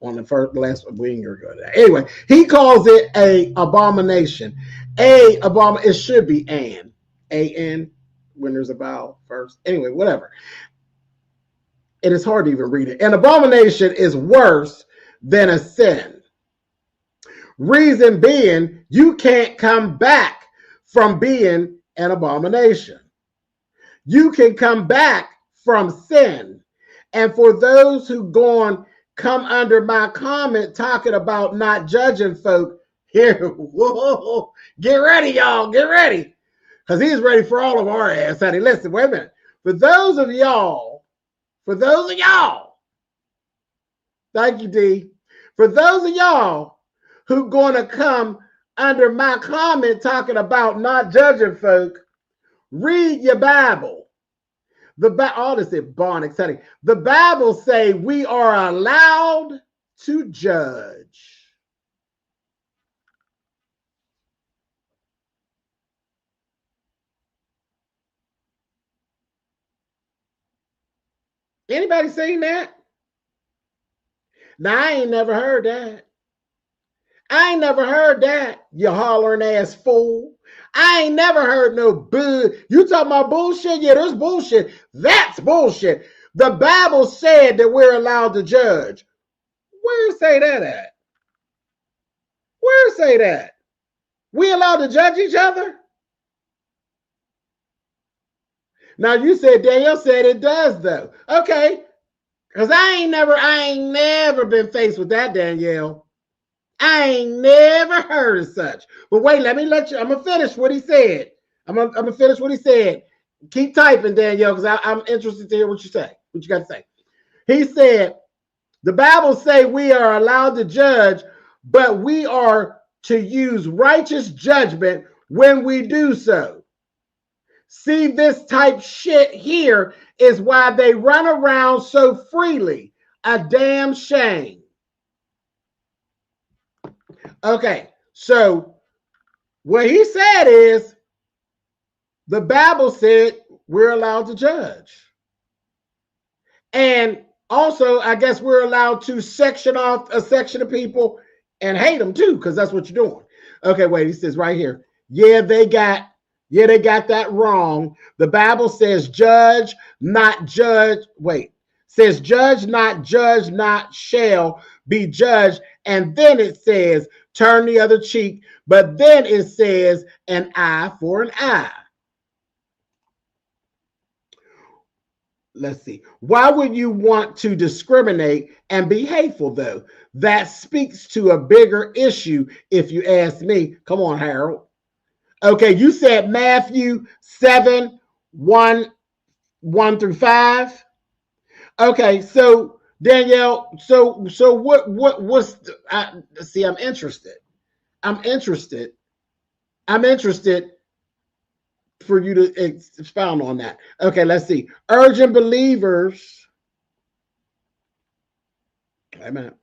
on the first last we ain't gonna go to that. Anyway, he calls it a abomination. It should be an when there's a vowel first. Anyway, whatever. It is hard to even read it. An abomination is worse than a sin. Reason being, you can't come back from being an abomination. You can come back from sin. And for those who come under my comment talking about not judging folk, here, whoa, get ready, y'all, get ready. Because he's ready for all of our ass, honey. Listen, wait a minute. For those of y'all, thank you, D. For those of y'all who going to come under my comment talking about not judging folk, read your Bible. All this is Bonix, honey. The Bible say we are allowed to judge. Anybody seen that? Now, I ain't never heard that. I ain't never heard that, you hollering ass fool. I ain't never heard no boo. You talking about bullshit? Yeah, there's bullshit. That's bullshit. The Bible said that we're allowed to judge. Where say that at? Where say that? We allowed to judge each other? Now you said Danielle said it does though. Okay. Because I ain't never been faced with that, Danielle. I ain't never heard of such. But wait, I'm gonna finish what he said. I'm gonna finish what he said. Keep typing, Danielle, because I'm interested to hear what you say. What you got to say? He said, the Bible say we are allowed to judge, but we are to use righteous judgment when we do so. See, this type shit here is why they run around so freely. A damn shame. Okay, so what he said is the Bible said we're allowed to judge. And also, I guess we're allowed to section off a section of people and hate them too, because that's what you're doing. Okay, wait, he says right here. They got that wrong. The Bible says judge, not judge. Wait, says judge, not shall be judged, and then it says turn the other cheek, but then it says an eye for an eye. Let's see. Why would you want to discriminate and be hateful, though? That speaks to a bigger issue, if you ask me. Come on, Harold. Okay, you said Matthew 7, 1 through 5. Okay, so Danielle, so what's see, I'm interested. I'm interested. I'm interested for you to expound on that. Okay, let's see. Urging believers. Wait a minute.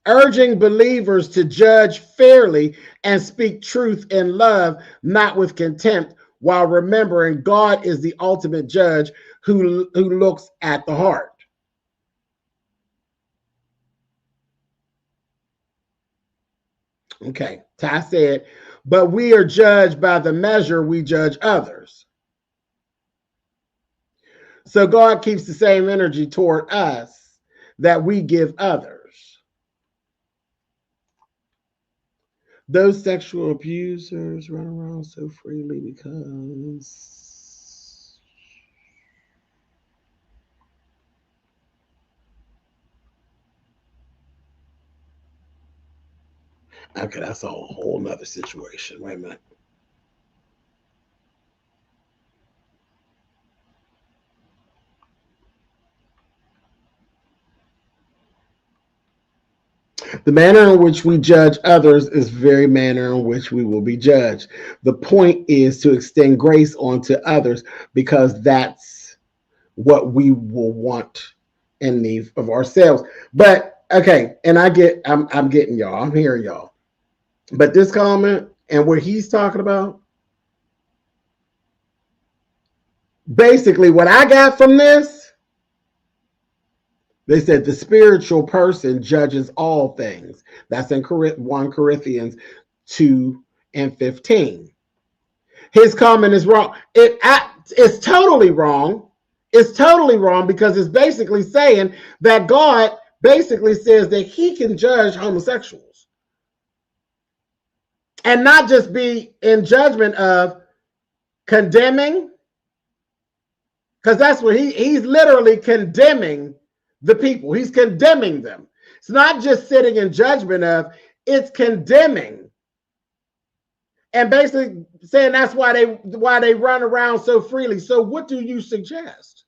Urging believers to judge fairly and speak truth in love, not with contempt, while remembering God is the ultimate judge who looks at the heart. Okay, Ty said, but we are judged by the measure we judge others. So God keeps the same energy toward us that we give others. Those sexual abusers run around so freely because okay, that's a whole nother situation. Wait a minute. The manner in which we judge others is the very manner in which we will be judged. The point is to extend grace onto others because that's what we will want and need of ourselves. But okay, and I'm getting y'all. I'm hearing y'all. But this comment and what he's talking about, basically what I got from this, they said the spiritual person judges all things. That's in 1 Corinthians 2 and 15. His comment is wrong. It's totally wrong. It's totally wrong because it's basically saying that God basically says that he can judge homosexuals. And not just be in judgment of condemning, because that's what he's literally condemning the people. He's condemning them. It's not just sitting in judgment of, it's condemning. And basically saying that's why they run around so freely. So what do you suggest?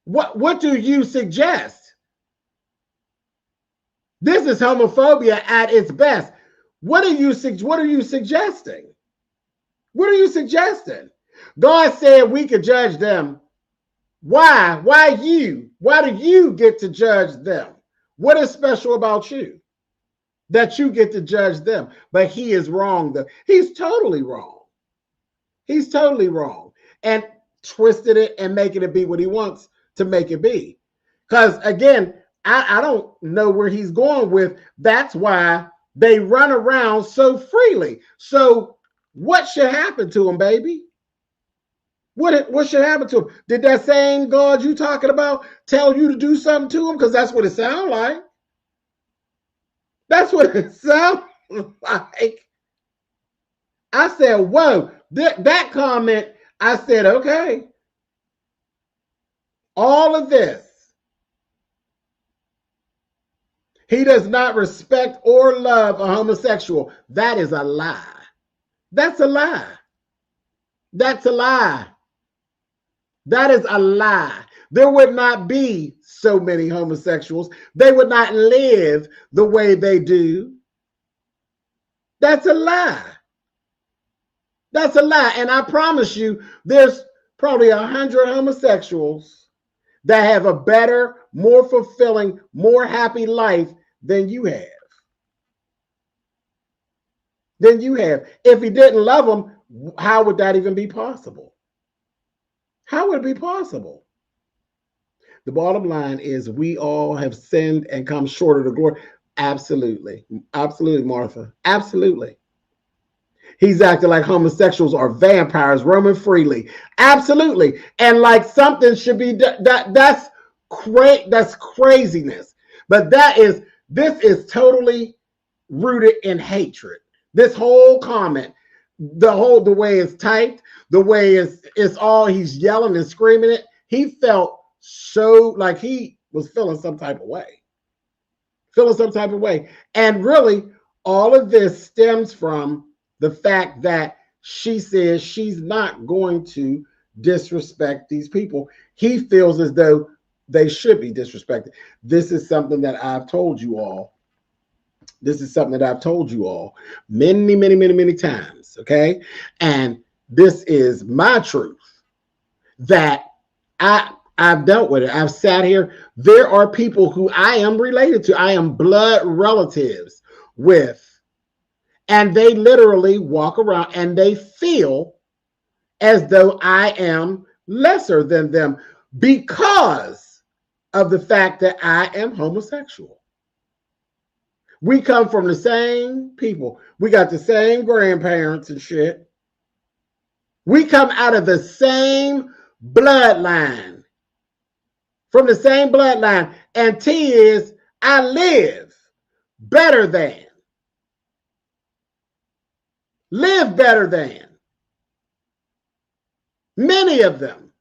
What do you suggest? This is homophobia at its best. What are you suggesting? What are you suggesting? God said we could judge them. Why? Why you? Why do you get to judge them? What is special about you that you get to judge them? But he is wrong, though. He's totally wrong. He's totally wrong. And twisted it and making it be what he wants to make it be. Because again, I don't know where he's going with. That's why they run around so freely. So what should happen to them, baby? What should happen to him? Did that same God you talking about tell you to do something to him? Because that's what it sounds like. That's what it sounds like. I said, whoa, that comment, I said, okay. All of this. He does not respect or love a homosexual. That is a lie. That's a lie. That's a lie. That is a lie. There would not be so many homosexuals. They would not live the way they do. That's a lie. That's a lie. And I promise you, there's probably 100 homosexuals that have a better, more fulfilling, more happy life than you have. Than you have. If he didn't love them, how would that even be possible? How would it be possible? The bottom line is we all have sinned and come short of the glory. Absolutely. Absolutely, Martha. Absolutely. He's acting like homosexuals are vampires roaming freely. Absolutely. And like something should be that's craziness. But this is totally rooted in hatred. This whole comment, the way it's typed, the way it's all he's yelling and screaming it. He felt so like he was feeling some type of way. Feeling some type of way. And really, all of this stems from the fact that she says she's not going to disrespect these people. He feels as though they should be disrespected. This is something that I've told you all. This is something that I've told you all many, many, many, many times. Okay. And this is my truth that I've dealt with it. I've sat here. There are people who I am related to. I am blood relatives with. And they literally walk around and they feel as though I am lesser than them because of the fact that I am homosexual. We come from the same people. We got the same grandparents and shit. We come out of the same bloodline. From the same bloodline. And T is, I live better than. Live better than. Many of them.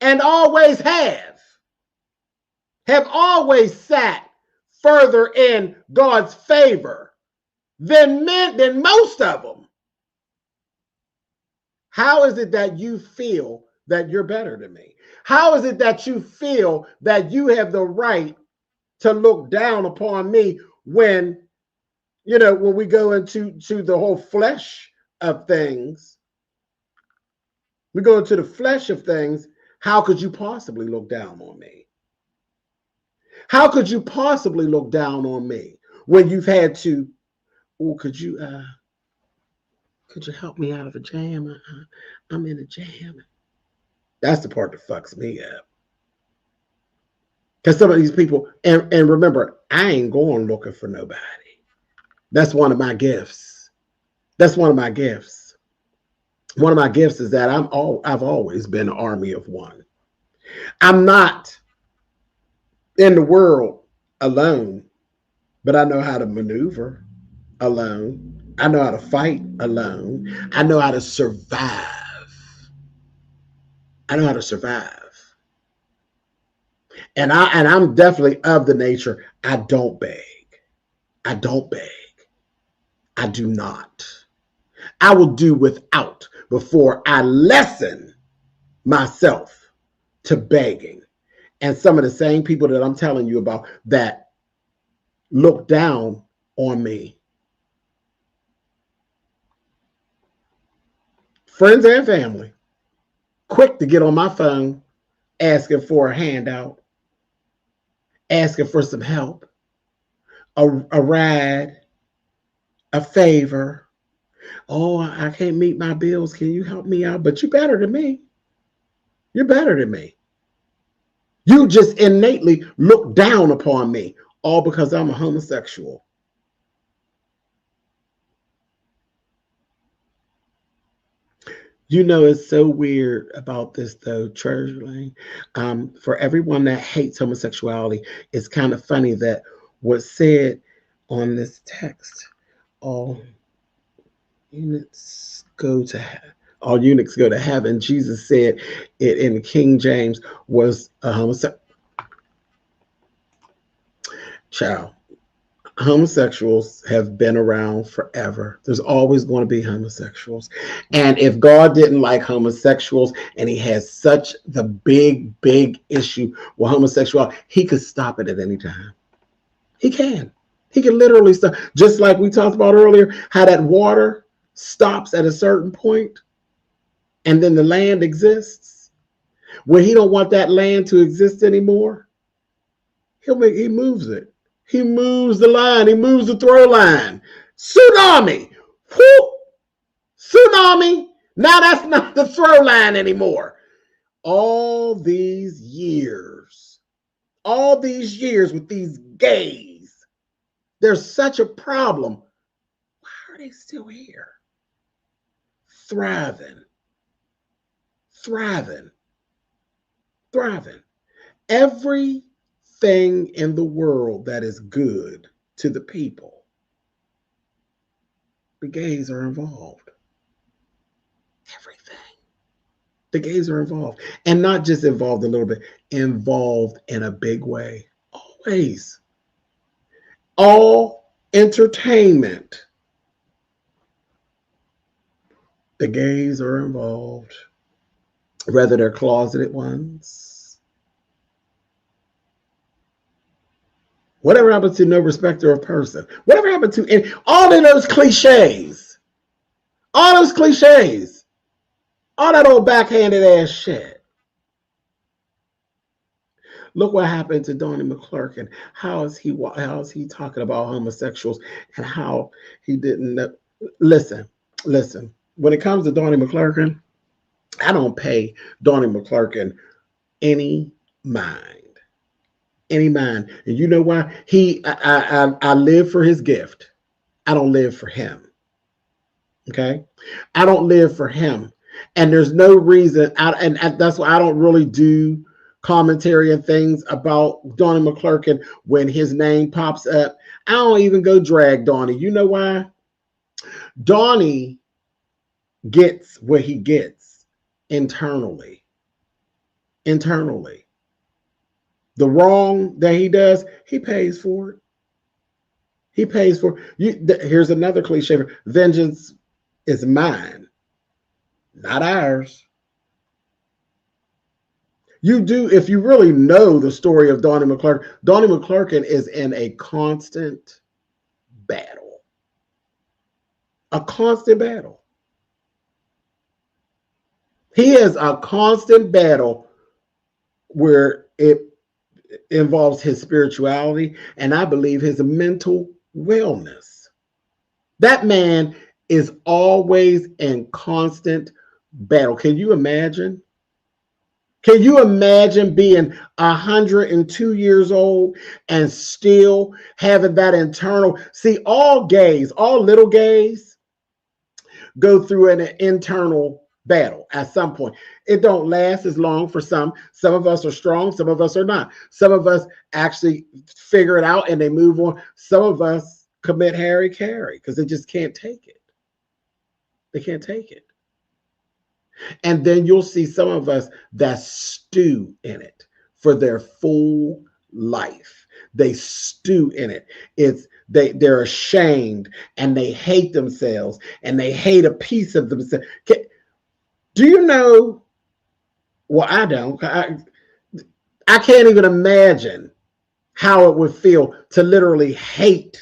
And always have always sat further in God's favor than most of them. How is it that you feel that you're better than me? How is it that you feel that you have the right to look down upon me when, when we go into the whole flesh of things? We go into the flesh of things. How could you possibly look down on me? How could you possibly look down on me when you've had to, could you help me out of a jam? I'm in a jam. That's the part that fucks me up. Because some of these people, and remember, I ain't going looking for nobody. That's one of my gifts. That's one of my gifts. One of my gifts is that I've always been an army of one. I'm not in the world alone, but I know how to maneuver alone. I know how to fight alone. I know how to survive. I know how to survive. And I'm definitely of the nature, I don't beg. I don't beg. I do not. I will do without before I lessen myself to begging. And some of the same people that I'm telling you about that look down on me, friends and family, quick to get on my phone, asking for a handout, asking for some help, a ride, a favor. Oh, I can't meet my bills. Can you help me out? But you're better than me. You're better than me. You just innately look down upon me, all because I'm a homosexual. It's so weird about this, though, Treasury. For everyone that hates homosexuality, it's kind of funny that what's said on this text, all eunuchs go to heaven. Jesus said it in King James was a homosexual. Child, homosexuals have been around forever. There's always going to be homosexuals. And if God didn't like homosexuals and he has such the big, big issue with homosexuality, he could stop it at any time. He can. He can literally stop. Just like we talked about earlier, how that water stops at a certain point and then the land exists. When he don't want that land to exist anymore, he moves it. He moves the line. He moves the throw line. Tsunami. Whoop. Tsunami. Now that's not the throw line anymore. All these years with these gays, there's such a problem. Why are they still here? thriving, thriving, thriving. Everything in the world that is good to the people, the gays are involved. Everything. The gays are involved. And not just involved a little bit, involved in a big way. Always. All entertainment, the gays are involved, whether they're closeted ones. Whatever happened to no respecter of person? Whatever happened to and all of those cliches? All those cliches. All that old backhanded ass shit. Look what happened to Donnie McClurkin. How is he talking about homosexuals and how he didn't know? Listen. When it comes to Donnie McClurkin, I don't pay Donnie McClurkin any mind. Any mind. And you know why? I live for his gift. I don't live for him. Okay? I don't live for him. And there's no reason, and that's why I don't really do commentary and things about Donnie McClurkin when his name pops up. I don't even go drag Donnie. You know why? Donnie gets what he gets internally. Internally. The wrong that he does, he pays for it. He pays for it. Here's another cliche. Vengeance is mine, not ours. You do, if you really know the story of Donnie McClurkin is in a constant battle. A constant battle. He is a constant battle where it involves his spirituality and I believe his mental wellness. That man is always in constant battle. Can you imagine? Can you imagine being 102 years old and still having that internal? See, all gays, all little gays go through an internal battle at some point. It don't last as long for some. Some of us are strong, some of us are not. Some of us actually figure it out and they move on. Some of us commit harry-carry because they just can't take it. They can't take it. And then you'll see some of us that stew in it for their full life. They stew in it. They're ashamed and they hate themselves and they hate a piece of themselves. Do you know? Well, I don't. I can't even imagine how it would feel to literally hate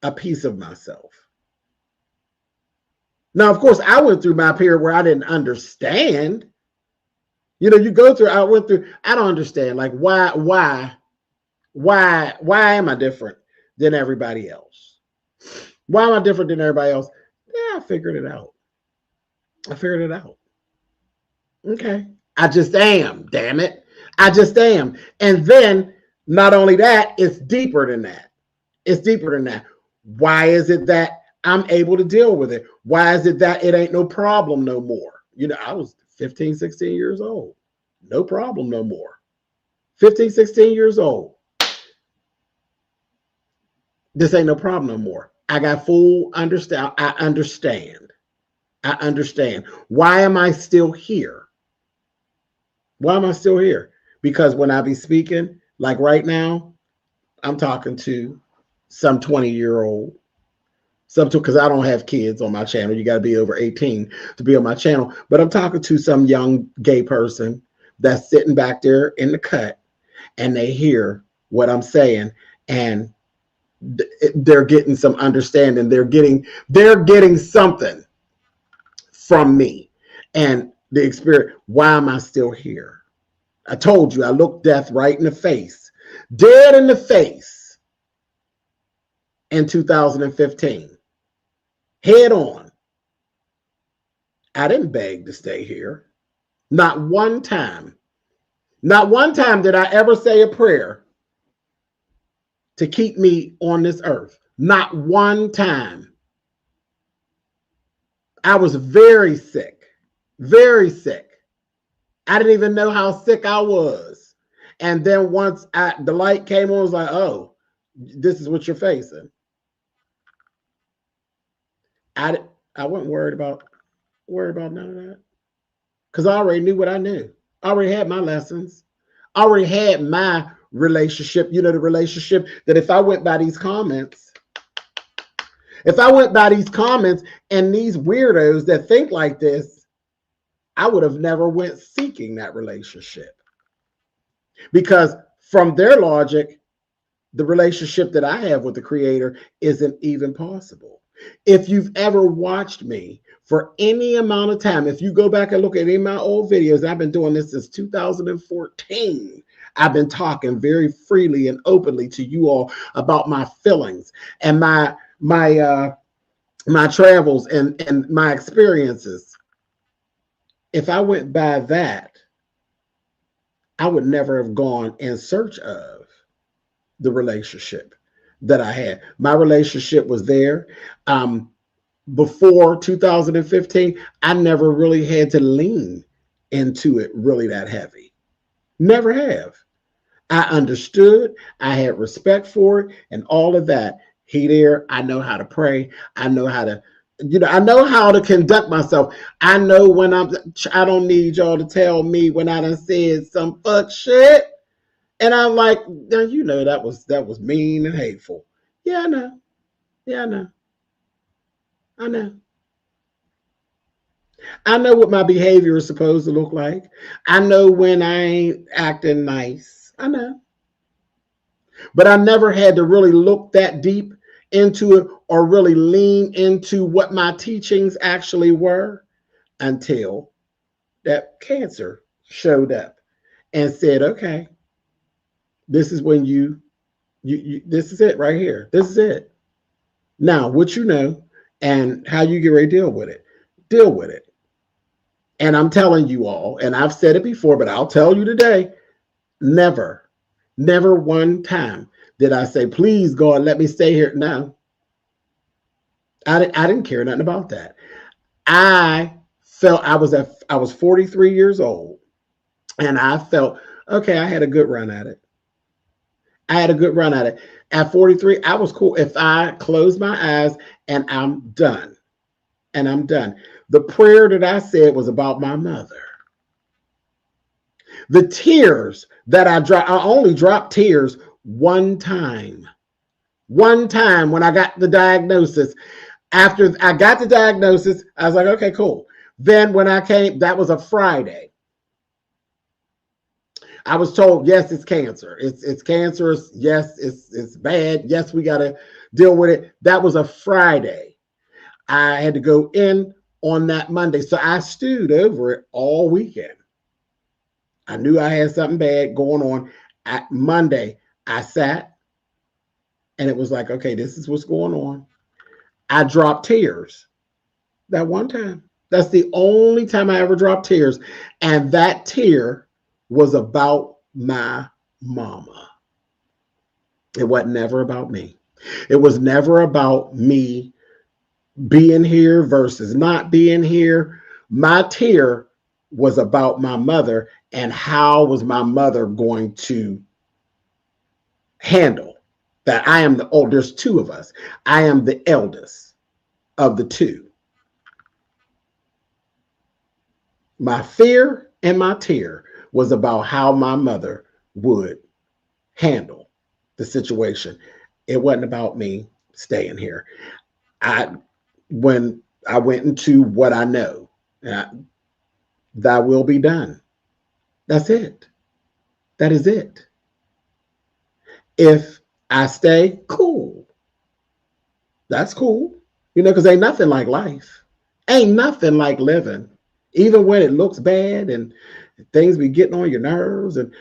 a piece of myself. Now, of course, I went through my period where I didn't understand. You know, you go through, I don't understand. Like, why am I different than everybody else? Why am I different than everybody else? Yeah, I figured it out. Okay. I just am, damn it. I just am. And then, not only that, it's deeper than that. It's deeper than that. Why is it that I'm able to deal with it? Why is it that it ain't no problem no more? You know, I was 15, 16 years old. No problem no more. 15, 16 years old. This ain't no problem no more. I got full understand. I understand. Why am I still here? Why am I still here? Because when I be speaking, like right now, I'm talking to some 20-year-old. Because I don't have kids on my channel. You got to be over 18 to be on my channel. But I'm talking to some young gay person that's sitting back there in the cut and they hear what I'm saying and they're getting some understanding. They're getting something from me and the experience. Why am I still here? I told you, I looked death right in the face, dead in the face in 2015. Head on. I didn't beg to stay here. Not one time. Not one time did I ever say a prayer to keep me on this earth. Not one time. I was very sick, very sick. I didn't even know how sick I was. And then once the light came on, I was like, oh, this is what you're facing. I, I wasn't worried about none of that because I already knew what I knew. I already had my lessons. I already had my relationship, the relationship that if I went by these comments, and these weirdos that think like this, I would have never went seeking that relationship. Because from their logic, the relationship that I have with the creator isn't even possible. If you've ever watched me for any amount of time, if you go back and look at any of my old videos, I've been doing this since 2014. I've been talking very freely and openly to you all about my feelings and my travels and my experiences. If I went by that, I would never have gone in search of the relationship that I had. My relationship was there. Before 2015, I never really had to lean into it really that heavy. Never have. I understood. I had respect for it and all of that. I know how to pray. I know how to, I know how to conduct myself. I know when I don't need y'all to tell me when I done said some fuck shit. And I'm like, that was mean and hateful. Yeah, I know. Yeah, I know. I know. I know what my behavior is supposed to look like. I know when I ain't acting nice. I know. But I never had to really look that deep into it or really lean into what my teachings actually were until that cancer showed up and said, okay, this is when you this is it right here. This is it. Now, what you know and how you get ready to deal with it. Deal with it. And I'm telling you all, and I've said it before, but I'll tell you today, never, never one time did I say, please, God, let me stay here. No, I didn't care nothing about that. I felt I was 43 years old, and I felt, okay, I had a good run at it. I had a good run at it. At 43, I was cool. If I close my eyes and I'm done, and I'm done. The prayer that I said was about my mother. The tears that I dropped, I only dropped tears one time. One time when I got the diagnosis. After I got the diagnosis, I was like, okay, cool. Then when I came, that was a Friday. I was told, yes, it's cancer. It's cancerous. Yes, it's bad. Yes, we got to deal with it. That was a Friday. I had to go in on that Monday. So I stewed over it all weekend. I knew I had something bad going on. At Monday, I sat and it was like, okay, this is what's going on. I dropped tears that one time. That's the only time I ever dropped tears. And that tear was about my mama. It wasn't never about me. It was never about me being here versus not being here. My tear was about my mother and how was my mother going to handle that. I am the old, there's two of us. I am the eldest of the two. My fear and my tear was about how my mother would handle the situation. It wasn't about me staying here. When I went into what I know, thy will be done. That's it. That is it. If I stay, cool. That's cool. Because ain't nothing like life. Ain't nothing like living. Even when it looks bad and things be getting on your nerves, and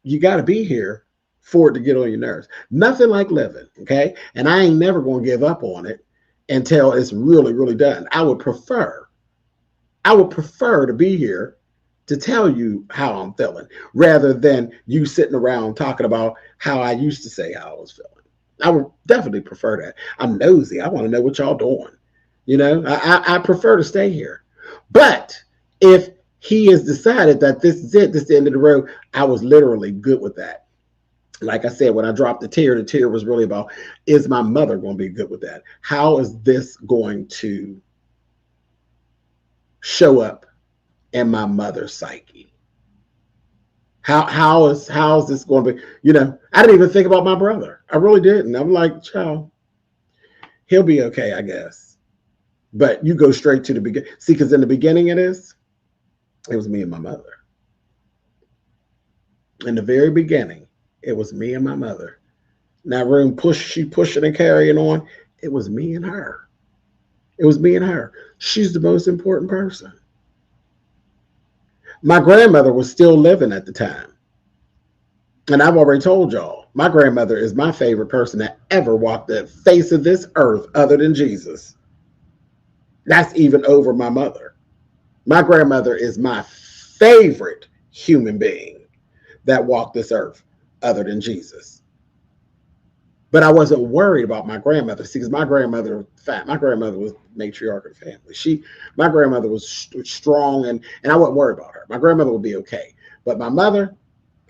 you got to be here for it to get on your nerves. Nothing like living, okay? And I ain't never going to give up on it until it's really, really done. I would prefer to be here to tell you how I'm feeling rather than you sitting around talking about how I used to say how I was feeling. I would definitely prefer that. I'm nosy. I want to know what y'all doing. You know, I prefer to stay here. But if he has decided that this is it, this is the end of the road, I was literally good with that. Like I said, when I dropped the tear was really about, is my mother going to be good with that? How is this going to show up in my mother's psyche? How is this going to be? You know, I didn't even think about my brother. I really didn't. I'm like, child, he'll be okay, I guess. But you go straight to the beginning. See, because in the beginning it was me and my mother. In the very beginning, it was me and my mother. Now, room she pushing and carrying on. It was me and her. It was me and her. She's the most important person. My grandmother was still living at the time. And I've already told y'all, my grandmother is my favorite person that ever walked the face of this earth other than Jesus. That's even over my mother. My grandmother is my favorite human being that walked this earth other than Jesus. But I wasn't worried about my grandmother. See, because my grandmother was matriarch of the family. My grandmother was strong, and I wasn't worried about her. My grandmother would be okay. But my mother,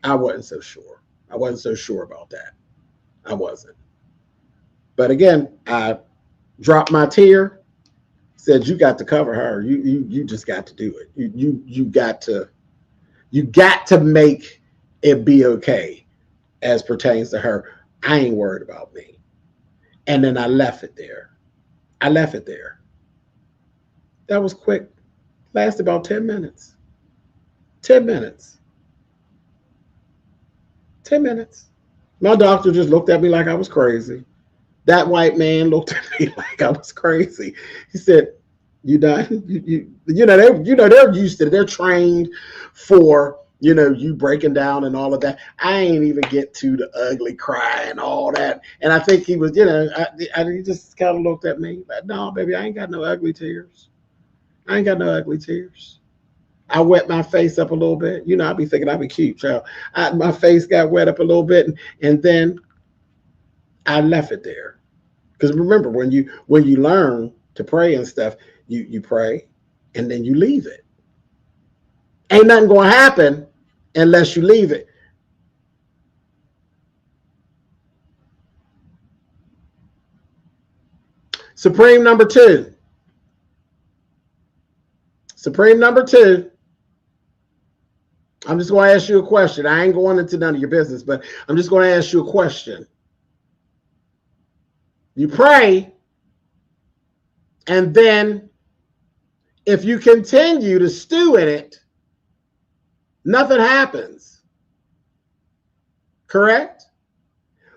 I wasn't so sure. I wasn't so sure about that. I wasn't. But again, I dropped my tear, said, you got to cover her. You just got to do it. You got to make it be okay as pertains to her. I ain't worried about me. And then I left it there. That was quick. Lasted about 10 minutes. 10 minutes. 10 minutes. My doctor just looked at me like I was crazy. That white man looked at me like I was crazy. He said, you done? They're used to it. They're trained for, you breaking down and all of that. I ain't even get to the ugly cry and all that. And I think he was, he just kind of looked at me like, no, baby, I ain't got no ugly tears. I wet my face up a little bit. I'd be thinking I'd be cute, child. My face got wet up a little bit, and then I left it there. Because remember, when you learn to pray and stuff, you pray, and then you leave it. Ain't nothing going to happen unless you leave it. Supreme number two. I'm just going to ask you a question. I ain't going into none of your business, but I'm just going to ask you a question. You pray, and then if you continue to stew in it, nothing happens. Correct?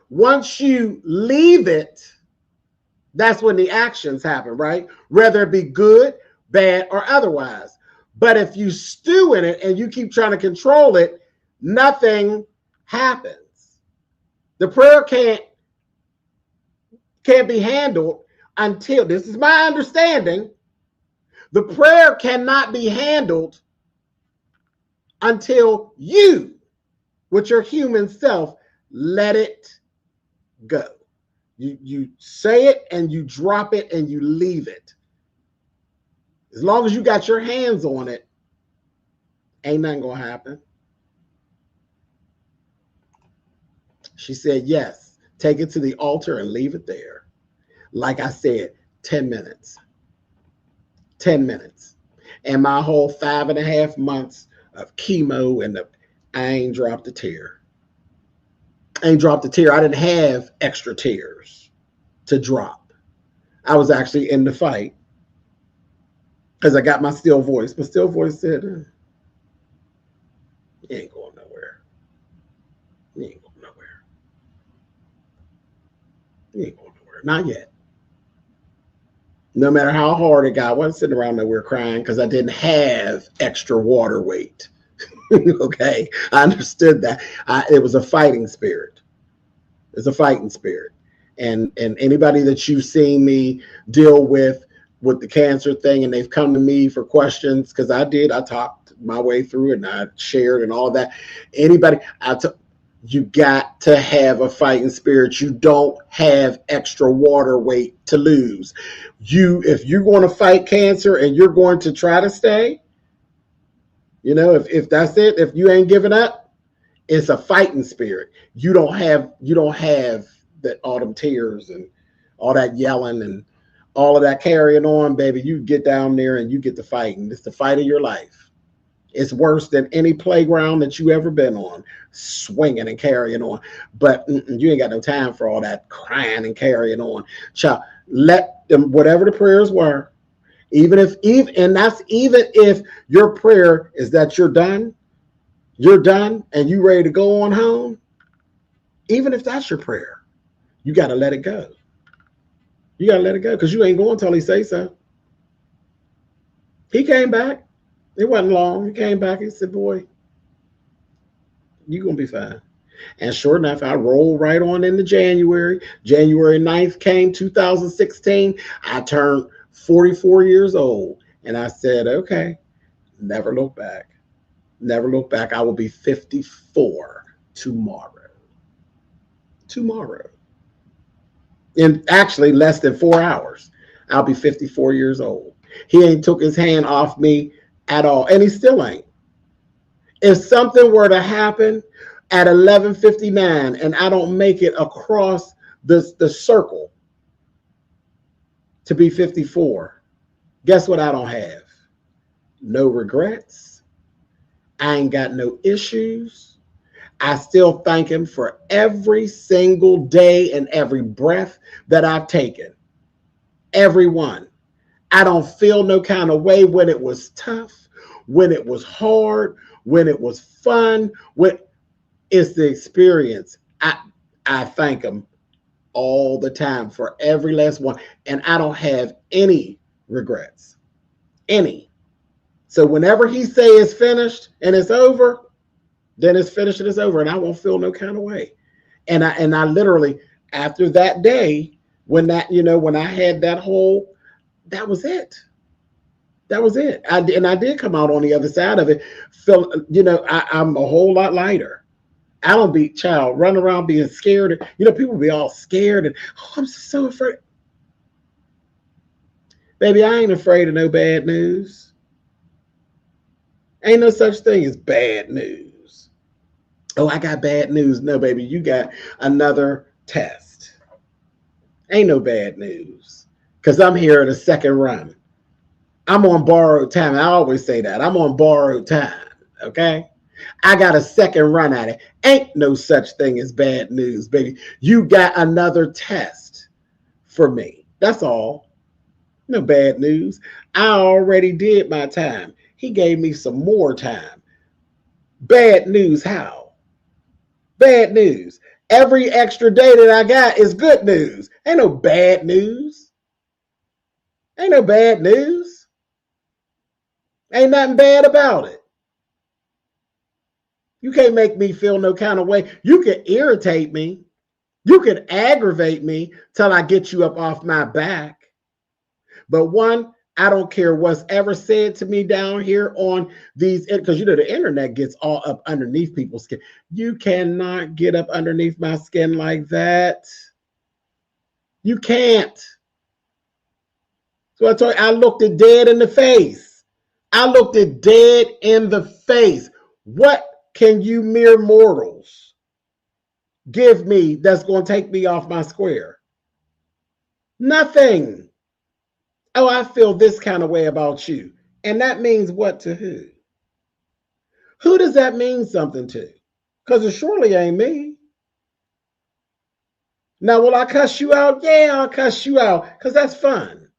Once you leave it, that's when the actions happen, right? Whether it be good, bad, or otherwise. But if you stew in it and you keep trying to control it, nothing happens. The prayer can't be handled until, this is my understanding, the prayer cannot be handled until you, with your human self, let it go. You say it and you drop it and you leave it. As long as you got your hands on it, ain't nothing gonna happen. She said, yes, take it to the altar and leave it there. Like I said, 10 minutes. 10 minutes. And my whole 5.5 months of chemo and I ain't dropped a tear. I didn't have extra tears to drop. I was actually in the fight because I got my still voice. My still voice said, you ain't going nowhere. You ain't going nowhere. You ain't going nowhere. Not yet. No matter how hard it got, I wasn't sitting around nowhere crying because I didn't have extra water weight. Okay, I understood that. It was a fighting spirit. It's a fighting spirit. And anybody that you've seen me deal with the cancer thing, and they've come to me for questions, because I talked my way through it and I shared and all that. You got to have a fighting spirit. You don't have extra water weight to lose. If you're going to fight cancer and you're going to try to stay, if that's it, if you ain't giving up, it's a fighting spirit. You don't have that all them tears and all that yelling and all of that carrying on, baby. You get down there and you get to fighting. It's the fight of your life. It's worse than any playground that you ever been on, swinging and carrying on. But you ain't got no time for all that crying and carrying on. Child, let them, whatever the prayers were, even if your prayer is that you're done and you ready to go on home. Even if that's your prayer, you got to let it go. You got to let it go because you ain't going until he say so. He came back. It wasn't long. He came back. He said, boy, you're going to be fine. And sure enough, I rolled right on into January. January 9th came, 2016. I turned 44 years old. And I said, okay, never look back. Never look back. I will be 54 tomorrow. Tomorrow. In actually less than 4 hours, I'll be 54 years old. He ain't took his hand off me at all, and he still ain't. If something were to happen at 11:59 and I don't make it across the circle to be 54, guess what I don't have? No regrets. I ain't got no issues. I still thank him for every single day and every breath that I've taken. Every one. I don't feel no kind of way when it was tough, when it was hard, when it was fun. When it's the experience. I thank him all the time for every last one. And I don't have any regrets. Any. So whenever he say it's finished and it's over, then it's finished and it's over, and I won't feel no kind of way. And I literally, after that day, when I had that whole, that was it. That was it. I did come out on the other side of it. I'm a whole lot lighter. I don't be run around being scared. People be all scared and I'm so afraid. Baby, I ain't afraid of no bad news. Ain't no such thing as bad news. Oh, I got bad news. No, baby, you got another test. Ain't no bad news. Because I'm here at a second run. I'm on borrowed time. I always say that. I'm on borrowed time. Okay? I got a second run at it. Ain't no such thing as bad news, baby. You got another test for me. That's all. No bad news. I already did my time. He gave me some more time. Bad news, how? Bad news. Every extra day that I got is good news. Ain't no bad news. Ain't no bad news. Ain't nothing bad about it. You can't make me feel no kind of way. You can irritate me. You can aggravate me till I get you up off my back. But one, I don't care what's ever said to me down here on these, because the internet gets all up underneath people's skin. You cannot get up underneath my skin like that. You can't. So I told you, I looked it dead in the face. I looked it dead in the face. What can you mere mortals give me that's going to take me off my square? Nothing. Oh, I feel this kind of way about you. And that means what to who? Who does that mean something to? Because it surely ain't me. Now, will I cuss you out? Yeah, I'll cuss you out because that's fun.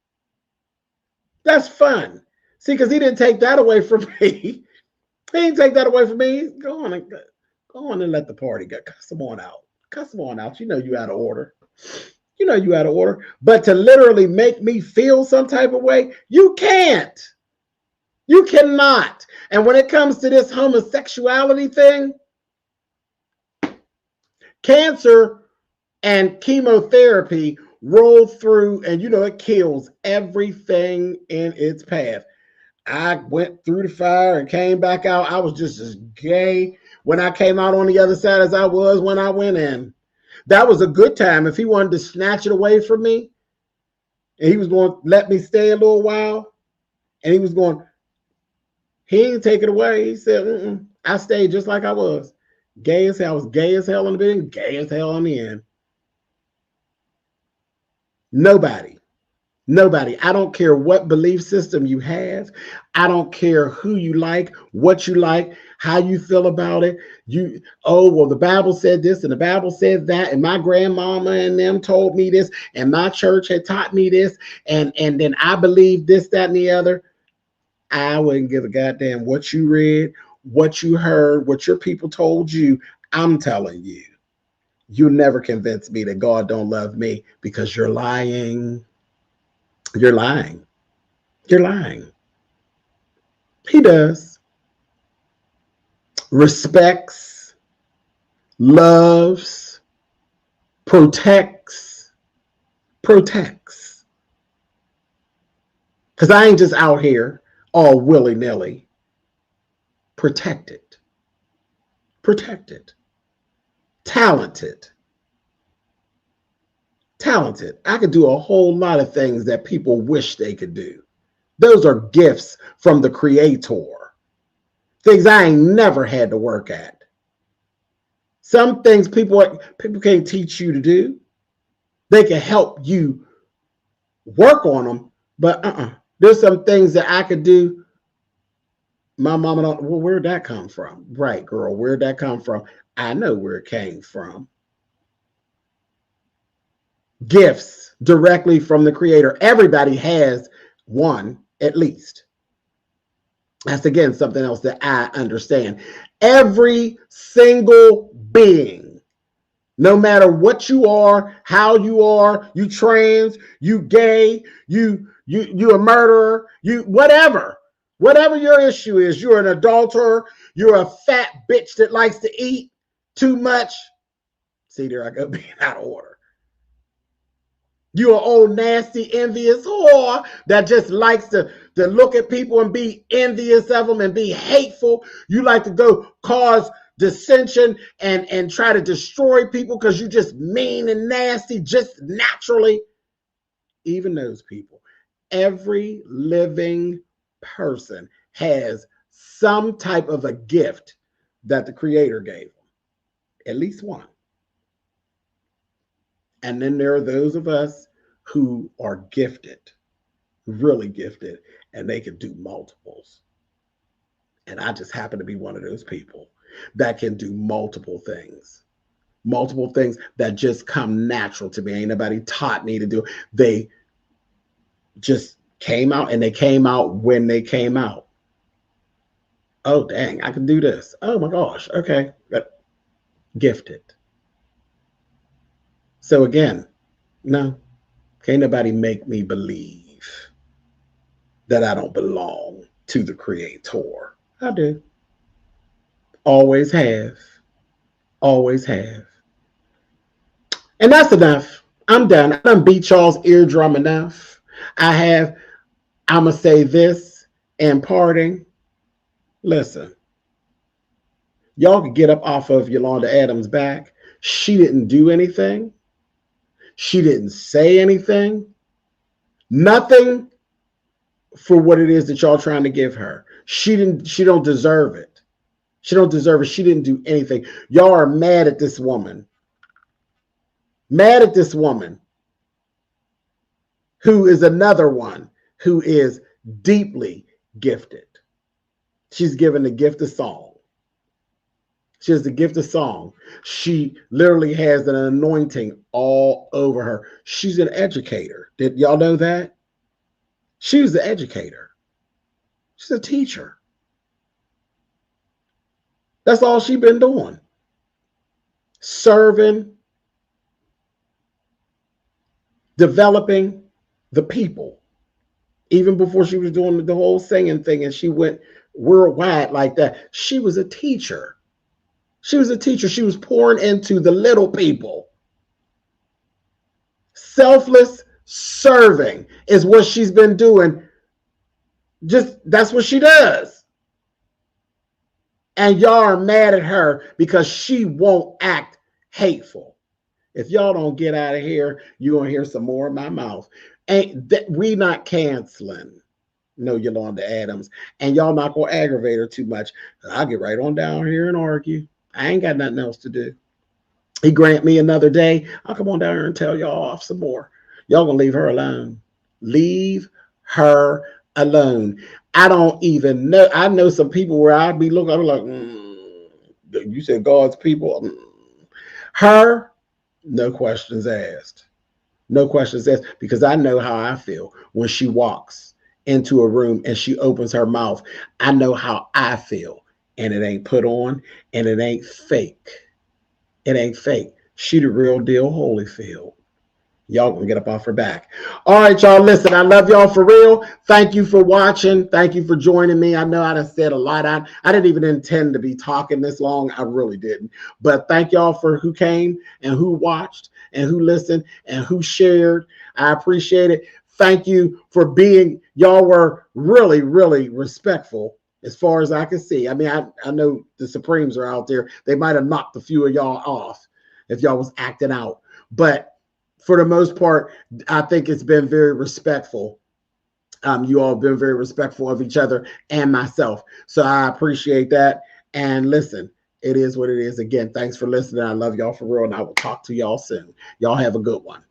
That's fun. See, because he didn't take that away from me. He didn't take that away from me. Go on and let the party go. Cuss him on out. Cuss him on out. You know you out of order. You know you out of order. But to literally make me feel some type of way, you can't. You cannot. And when it comes to this homosexuality thing, cancer and chemotherapy roll through, and it kills everything in its path. I went through the fire and came back out. I was just as gay when I came out on the other side as I was when I went in. That was a good time. If he wanted to snatch it away from me, and he was going to let me stay a little while, and he didn't take it away. He said, I stayed just like I was. Gay as hell. I was gay as hell in the beginning, gay as hell in the end. Nobody. I don't care what belief system you have. I don't care who you like, what you like, how you feel about it. The Bible said this and the Bible said that, and my grandmama and them told me this, and my church had taught me this, and then I believe this, that, and the other. I wouldn't give a goddamn what you read, what you heard, what your people told you. I'm telling you, you'll never convince me that God don't love me, because you're lying. You're lying. You're lying. He does. Respects, loves, protects. Because I ain't just out here all willy-nilly. Protected. Talented. I could do a whole lot of things that people wish they could do. Those are gifts from the Creator. Things I ain't never had to work at. Some things people can't teach you to do. They can help you work on them, but there's some things that I could do. My mama don't. Well, where'd that come from? Right, girl, where'd that come from? I know where it came from. Gifts directly from the Creator. Everybody has one, at least. That's, again, something else that I understand. Every single being, no matter what you are, how you are, you trans, you gay, you a murderer, you whatever your issue is, you're an adulterer, you're a fat bitch that likes to eat too much. See, there I go being out of order. You're an old nasty envious whore that just likes to look at people and be envious of them and be hateful. You like to go cause dissension and try to destroy people because you're just mean and nasty just naturally. Even those people. Every living person has some type of a gift that the Creator gave them. At least one. And then there are those of us who are gifted, really gifted, and they can do multiples. And I just happen to be one of those people that can do multiple things that just come natural to me. Ain't nobody taught me to do it. They just came out, and they came out when they came out. Oh, dang, I can do this. Oh my gosh. Okay. Gifted. So again, no, can't nobody make me believe that I don't belong to the Creator. I do. Always have. Always have. And that's enough. I'm done. I done beat y'all's eardrum enough. I'm going to say this in parting. Listen, y'all can get up off of Yolanda Adams' back. She didn't do anything. She didn't say anything. Nothing for what it is that y'all trying to give her. She don't deserve it. She don't deserve it. She didn't do anything. Y'all are mad at this woman. Mad at this woman who is another one who is deeply gifted. She's given the gift of song. She has the gift of song. She literally has an anointing all over her. She's an educator. Did y'all know that? She was an educator. She's a teacher. That's all she's been doing. Serving, developing the people. Even before she was doing the whole singing thing and she went worldwide like that, she was a teacher. She was a teacher. She was pouring into the little people. Selfless serving is what she's been doing. Just that's what she does. And y'all are mad at her because she won't act hateful. If y'all don't get out of here, you're going to hear some more of my mouth. Ain't that we not canceling no Yolanda Adams, and y'all not going to aggravate her too much. I'll get right on down here and argue. I ain't got nothing else to do. He grant me another day, I'll come on down here and tell y'all off some more. Y'all gonna leave her alone. Leave her alone. I don't even know. I know some people where I'd be looking, I'm like, you said God's people. Her, no questions asked. No questions asked, because I know how I feel when she walks into a room and she opens her mouth. I know how I feel. And it ain't put on and it ain't fake. It ain't fake. She the real deal Holyfield. Y'all gonna get up off her back. All right, y'all. Listen, I love y'all for real. Thank you for watching. Thank you for joining me. I know I done said a lot. I didn't even intend to be talking this long. I really didn't. But thank y'all for who came and who watched and who listened and who shared. I appreciate it. Thank you for being, y'all were really, really respectful as far as I can see. I mean, I know the Supremes are out there. They might have knocked a few of y'all off if y'all was acting out. But for the most part, I think it's been very respectful. You all have been very respectful of each other and myself. So I appreciate that. And listen, it is what it is. Again, thanks for listening. I love y'all for real. And I will talk to y'all soon. Y'all have a good one.